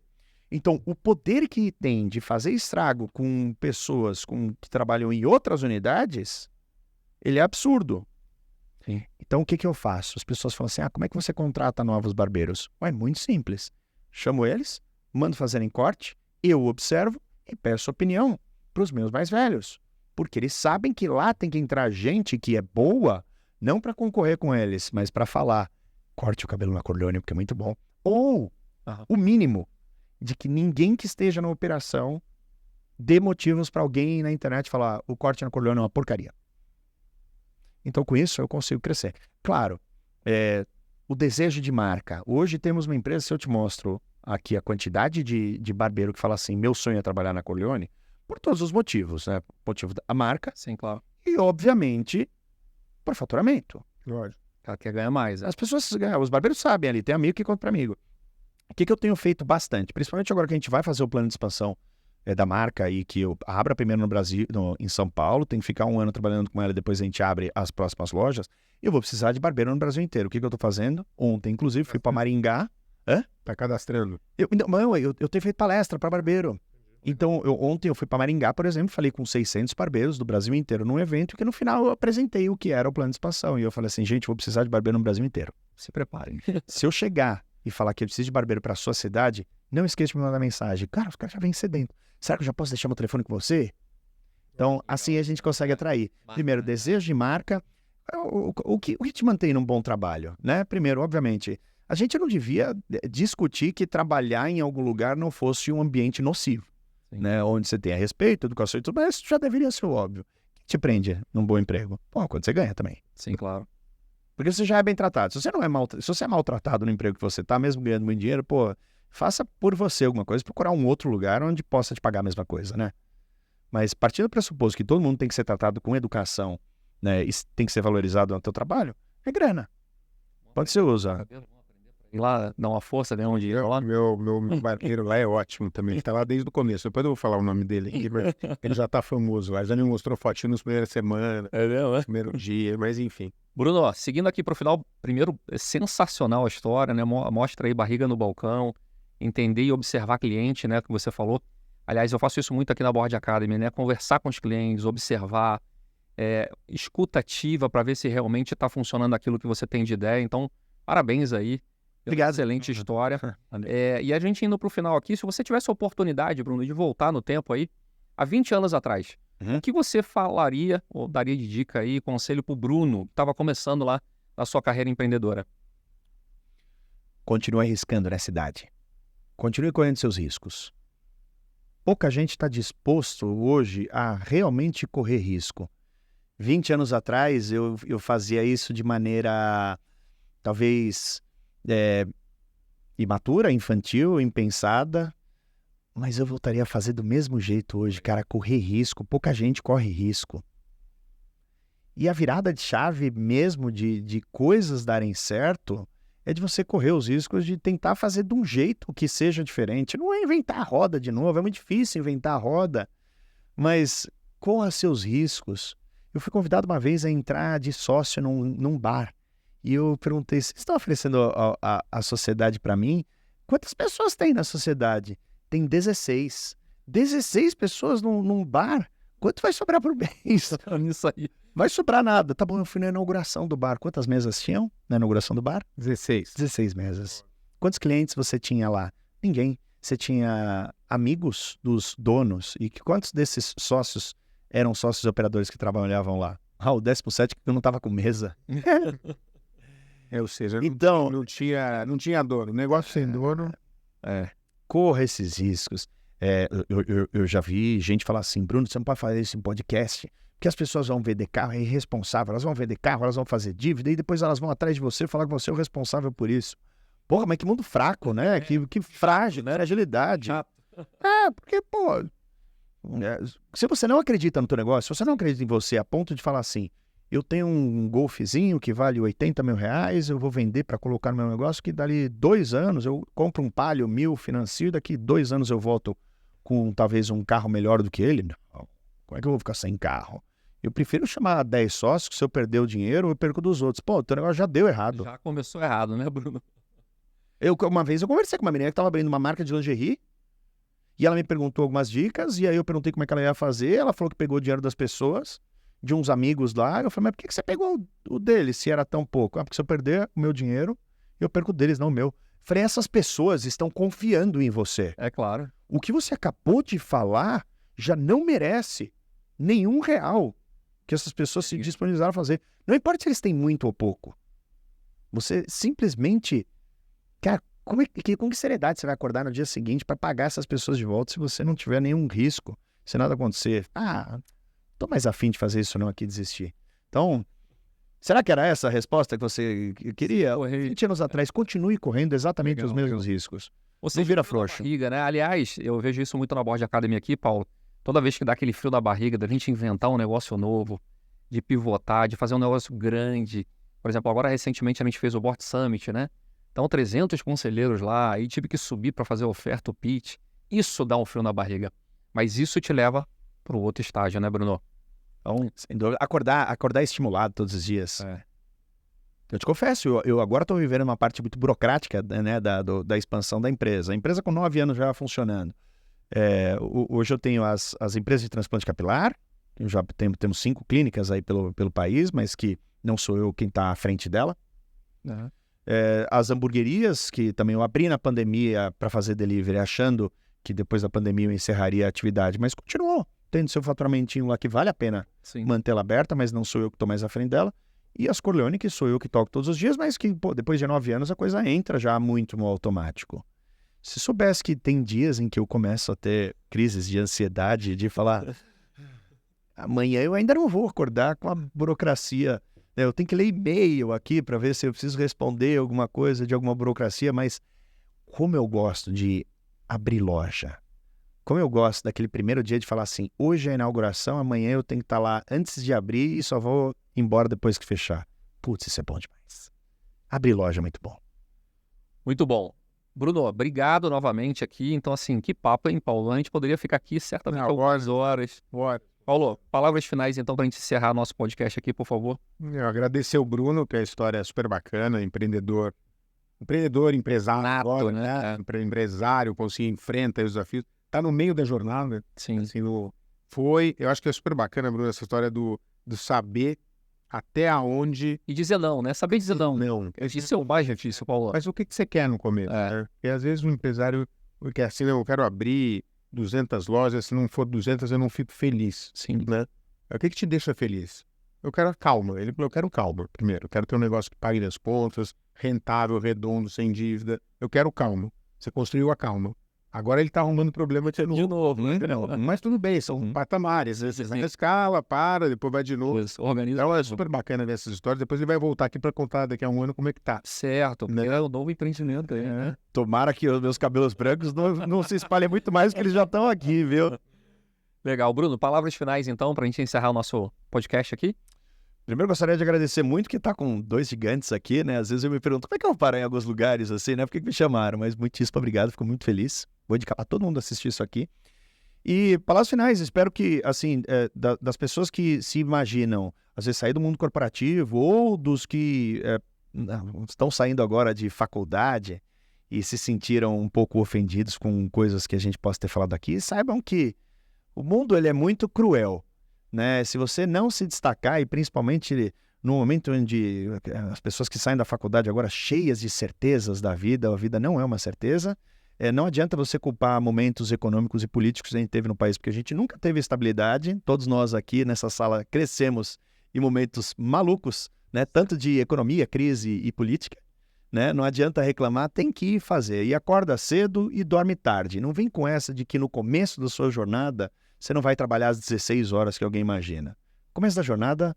Então, o poder que tem de fazer estrago com pessoas que trabalham em outras unidades, ele é absurdo. Sim. Então, o que eu faço? As pessoas falam assim, como é que você contrata novos barbeiros? Ué, muito simples. Chamo eles, mando fazerem corte, eu observo e peço opinião para os meus mais velhos. Porque eles sabem que lá tem que entrar gente que é boa, não para concorrer com eles, mas para falar, corte o cabelo na Corleone porque é muito bom. Ou, o mínimo, de que ninguém que esteja na operação dê motivos para alguém na internet falar o corte na Corleone é uma porcaria. Então, com isso, eu consigo crescer. Claro, o desejo de marca. Hoje temos uma empresa, se eu te mostro aqui a quantidade de barbeiro que fala assim, meu sonho é trabalhar na Corleone, por todos os motivos, né? Motivo da marca. Sim, claro. E, obviamente, por faturamento. Lógico. Ela quer ganhar mais. As pessoas, os barbeiros sabem ali, tem amigo que conta para amigo. O que eu tenho feito bastante, principalmente agora que a gente vai fazer o plano de expansão da marca e que eu abra primeiro no Brasil, em São Paulo, tem que ficar 1 ano trabalhando com ela e depois a gente abre as próximas lojas, eu vou precisar de barbeiro no Brasil inteiro. O que eu tô fazendo? Ontem, inclusive, fui para Maringá, Tá cadastrando. Eu tenho feito palestra para barbeiro. Então, ontem eu fui para Maringá, por exemplo, falei com 600 barbeiros do Brasil inteiro num evento que no final eu apresentei o que era o plano de expansão. E eu falei assim, gente, vou precisar de barbeiro no Brasil inteiro. Se preparem. Se eu chegar e falar que eu preciso de barbeiro para a sua cidade, não esqueça de me mandar mensagem. Cara, os caras já vêm sedento. Será que eu já posso deixar meu telefone com você? Então, assim a gente consegue atrair. Primeiro, desejo de marca. O que te mantém num bom trabalho, né? Primeiro, obviamente, a gente não devia discutir que trabalhar em algum lugar não fosse um ambiente nocivo, né? Onde você tem respeito, educação e tudo, mas isso já deveria ser o óbvio. O que te prende num bom emprego? Pô, quando você ganha também. Sim, claro. Porque você já é bem tratado. Se você é maltratado no emprego que você tá, mesmo ganhando muito dinheiro, pô, faça por você alguma coisa, procurar um outro lugar onde possa te pagar a mesma coisa, né? Mas partindo do pressuposto que todo mundo tem que ser tratado com educação, né, e tem que ser valorizado no teu trabalho, é grana. Quando você usa. Ir lá, dar uma força, ganhar um dinheiro lá. Meu barbeiro lá é ótimo também. Ele tá lá desde o começo. Depois eu vou falar o nome dele aqui, mas ele já tá famoso lá. Já me mostrou fotinho nas primeiras semanas, É mesmo, no primeiro dia, mas enfim. Bruno, ó, seguindo aqui pro final, primeiro, é sensacional a história, né? Mostra aí barriga no balcão, entender e observar cliente, né? Que você falou. Aliás, eu faço isso muito aqui na Board Academy, né? Conversar com os clientes, observar, escuta ativa para ver se realmente está funcionando aquilo que você tem de ideia. Então, parabéns aí. Obrigado. Excelente história. E a gente indo para o final aqui, se você tivesse a oportunidade, Bruno, de voltar no tempo aí, há 20 anos atrás, o que você falaria ou daria de dica aí, conselho para o Bruno, que estava começando lá na sua carreira empreendedora? Continue arriscando nessa idade. Continue correndo seus riscos. Pouca gente está disposto hoje a realmente correr risco. 20 anos atrás eu fazia isso de maneira talvez imatura, infantil, impensada, mas eu voltaria a fazer do mesmo jeito hoje, cara, correr risco. Pouca gente corre risco. E a virada de chave mesmo de coisas darem certo é de você correr os riscos de tentar fazer de um jeito que seja diferente. Não é inventar a roda de novo, é muito difícil inventar a roda, mas corra seus riscos. Eu fui convidado uma vez a entrar de sócio num bar. E eu perguntei, vocês estão oferecendo a sociedade para mim? Quantas pessoas tem na sociedade? Tem 16. 16 pessoas num bar? Quanto vai sobrar por mês? Nisso aí. Vai sobrar nada. Tá bom, eu fui na inauguração do bar. Quantas mesas tinham na inauguração do bar? 16. 16 mesas. Quantos clientes você tinha lá? Ninguém. Você tinha amigos dos donos. E quantos desses sócios eram sócios operadores que trabalhavam lá? O 17 que não estava com mesa. Ou seja, Então, não tinha dono. O negócio sem dono. Corra esses riscos. Eu já vi gente falar assim, Bruno, você não pode fazer isso em podcast, porque as pessoas vão vender carro, é irresponsável, elas vão vender carro, elas vão fazer dívida, e depois elas vão atrás de você falar que você é o responsável por isso. Porra, mas que mundo fraco, né? Que frágil, né? Agilidade. Porque, pô, se você não acredita no teu negócio, se você não acredita em você a ponto de falar assim, eu tenho um golfezinho que vale 80 mil reais, eu vou vender para colocar no meu negócio, que dali 2 anos eu compro um Palio 1000, financio, daqui 2 anos eu volto com talvez um carro melhor do que ele. Não. Como é que eu vou ficar sem carro? Eu prefiro chamar 10 sócios, que se eu perder o dinheiro, eu perco dos outros. Pô, o teu negócio já deu errado. Já começou errado, né, Bruno? Uma vez eu conversei com uma menina que estava abrindo uma marca de lingerie, e ela me perguntou algumas dicas, e aí eu perguntei como é que ela ia fazer, ela falou que pegou o dinheiro das pessoas, de uns amigos lá, eu falei, mas por que você pegou o deles, se era tão pouco? Porque se eu perder o meu dinheiro, eu perco o deles, não o meu. Falei, essas pessoas estão confiando em você. É claro. O que você acabou de falar já não merece nenhum real que essas pessoas se disponibilizaram a fazer. Não importa se eles têm muito ou pouco. Você simplesmente... Cara, com que seriedade você vai acordar no dia seguinte para pagar essas pessoas de volta se você não tiver nenhum risco, se nada acontecer? Tô mais afim de fazer isso não aqui, desistir. Então, será que era essa a resposta que você queria? 20 anos atrás, continue correndo exatamente os mesmos riscos. Você não vira frouxo. Barriga, né? Aliás, eu vejo isso muito na Board Academy aqui, Paulo. Toda vez que dá aquele frio da barriga, da gente inventar um negócio novo, de pivotar, de fazer um negócio grande. Por exemplo, agora recentemente a gente fez o Board Summit, né? Então, 300 conselheiros lá, aí tive que subir para fazer a oferta, o pitch. Isso dá um frio na barriga. Mas isso te leva para o outro estágio, né, Bruno? Então, acordar estimulado todos os dias. Eu te confesso, eu agora estou vivendo uma parte muito burocrática, né, da expansão da empresa. A empresa com 9 anos já funcionando. Hoje eu tenho as empresas de transplante capilar, já temos 5 clínicas aí pelo país, mas que não sou eu quem está à frente dela. Uhum. As hamburguerias, que também eu abri na pandemia para fazer delivery, achando que depois da pandemia eu encerraria a atividade, mas continuou tendo seu faturamentinho lá que vale a pena Sim. mantê-la aberta, mas não sou eu que estou mais à frente dela. E as Corleone, que sou eu que toco todos os dias, mas que depois de 9 anos a coisa entra já muito no automático. Se soubesse que tem dias em que eu começo a ter crises de ansiedade, de falar, amanhã eu ainda não vou acordar com a burocracia, né? Eu tenho que ler e-mail aqui para ver se eu preciso responder alguma coisa de alguma burocracia, mas como eu gosto de abrir loja, como eu gosto daquele primeiro dia de falar assim, hoje é a inauguração, amanhã eu tenho que estar lá antes de abrir e só vou embora depois que fechar. Putz, isso é bom demais. Abrir loja é muito bom. Muito bom. Bruno, obrigado novamente aqui. Então, assim, que papo, hein, Paulo? A gente poderia ficar aqui certamente algumas horas. Bora. Paulo, palavras finais, então, para a gente encerrar nosso podcast aqui, por favor. Eu agradecer o Bruno, que a história é super bacana, empresário, Nato, né? Empresário, como se enfrenta os desafios. Tá no meio da jornada. Sim. Assim, eu acho que é super bacana, Bruno, essa história do saber até aonde... E dizer não, né? Saber dizer não. Não. Isso é o mais difícil, Paulo. Mas o que você quer no começo? Né? Porque às vezes o empresário quer assim, eu quero abrir 200 lojas, se não for 200 eu não fico feliz. Sim. Né? O que te deixa feliz? Eu quero a calma. Ele falou, eu quero calma primeiro. Eu quero ter um negócio que pague as contas, rentável, redondo, sem dívida. Eu quero calma. Você construiu a calma. Agora ele está arrumando problema de novo. né? Não, mas tudo bem, são patamares. Você vai na escala, depois vai de novo. Organiza. Então é super bacana ver essas histórias. Depois ele vai voltar aqui para contar daqui a um ano como é que tá. Certo, Né? é o novo empreendimento aí, né? Tomara que os meus cabelos brancos não se espalhem muito mais, que eles já estão aqui, viu? Legal. Bruno, palavras finais, então, para a gente encerrar o nosso podcast aqui? Primeiro, gostaria de agradecer muito que tá com 2 gigantes aqui, né? Às vezes eu me pergunto, como é que eu vou parar em alguns lugares assim, né? Por que me chamaram? Mas muitíssimo obrigado, fico muito feliz. Vou indicar para todo mundo assistir isso aqui. E palavras finais, espero que, assim, das pessoas que se imaginam, às vezes, sair do mundo corporativo ou dos que estão saindo agora de faculdade e se sentiram um pouco ofendidos com coisas que a gente possa ter falado aqui, saibam que o mundo ele é muito cruel, né? Se você não se destacar, e principalmente no momento onde as pessoas que saem da faculdade agora cheias de certezas da vida, a vida não é uma certeza, não adianta você culpar momentos econômicos e políticos que a gente teve no país, porque a gente nunca teve estabilidade, todos nós aqui nessa sala crescemos em momentos malucos, né? Tanto de economia, crise e política, né? Não adianta reclamar, tem que fazer. E acorda cedo e dorme tarde. Não vem com essa de que no começo da sua jornada você não vai trabalhar às 16 horas que alguém imagina. Começo da jornada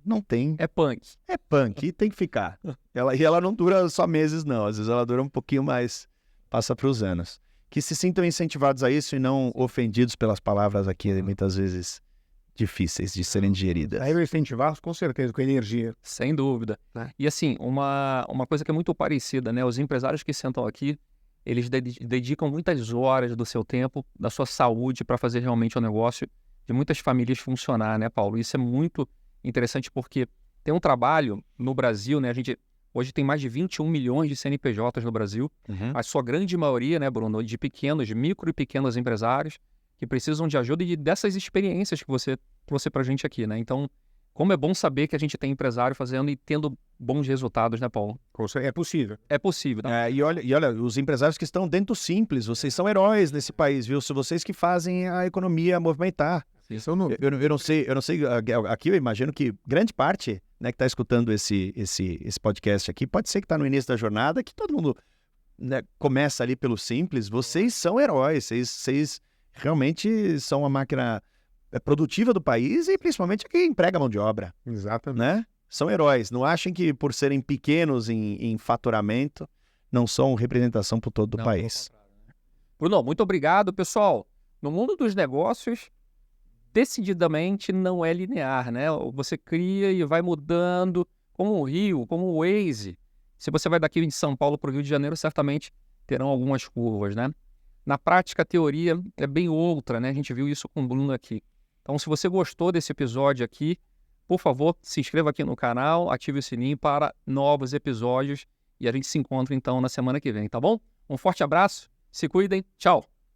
não tem. É punk. É punk e tem que ficar. Ela não dura só meses, não. Às vezes ela dura um pouquinho mais, passa para os anos. Que se sintam incentivados a isso e não ofendidos pelas palavras aqui, muitas vezes difíceis de serem digeridas. Aí eu incentivar, com certeza, com energia. Sem dúvida. E assim, uma coisa que é muito parecida, né? Os empresários que sentam aqui, eles dedicam muitas horas do seu tempo, da sua saúde, para fazer realmente o negócio de muitas famílias funcionar, né, Paulo? Isso é muito interessante porque tem um trabalho no Brasil, né? A gente hoje tem mais de 21 milhões de CNPJs no Brasil. A sua grande maioria, né, Bruno, de micro e pequenos empresários que precisam de ajuda e dessas experiências que você trouxe pra gente aqui, né? Então, como é bom saber que a gente tem empresário fazendo e tendo bons resultados, né, Paulo? É possível. É possível. Né? E olha, os empresários que estão dentro do Simples, vocês são heróis nesse país, viu? São vocês que fazem a economia movimentar. Eu não sei, aqui eu imagino que grande parte, né, que está escutando esse podcast aqui, pode ser que está no início da jornada, que todo mundo, né, começa ali pelo Simples. Vocês são heróis, vocês realmente são a máquina produtiva do país e principalmente a que emprega a mão de obra. Exatamente. Né? São heróis. Não achem que por serem pequenos em faturamento, não são representação por todo o país. Bruno, muito obrigado, pessoal. No mundo dos negócios, decididamente não é linear, né? Você cria e vai mudando, como o Rio, como o Waze. Se você vai daqui de São Paulo para o Rio de Janeiro, certamente terão algumas curvas, né? Na prática, a teoria é bem outra, né? A gente viu isso com o Bruno aqui. Então, se você gostou desse episódio aqui, por favor, se inscreva aqui no canal, ative o sininho para novos episódios e a gente se encontra então na semana que vem, tá bom? Um forte abraço, se cuidem, tchau!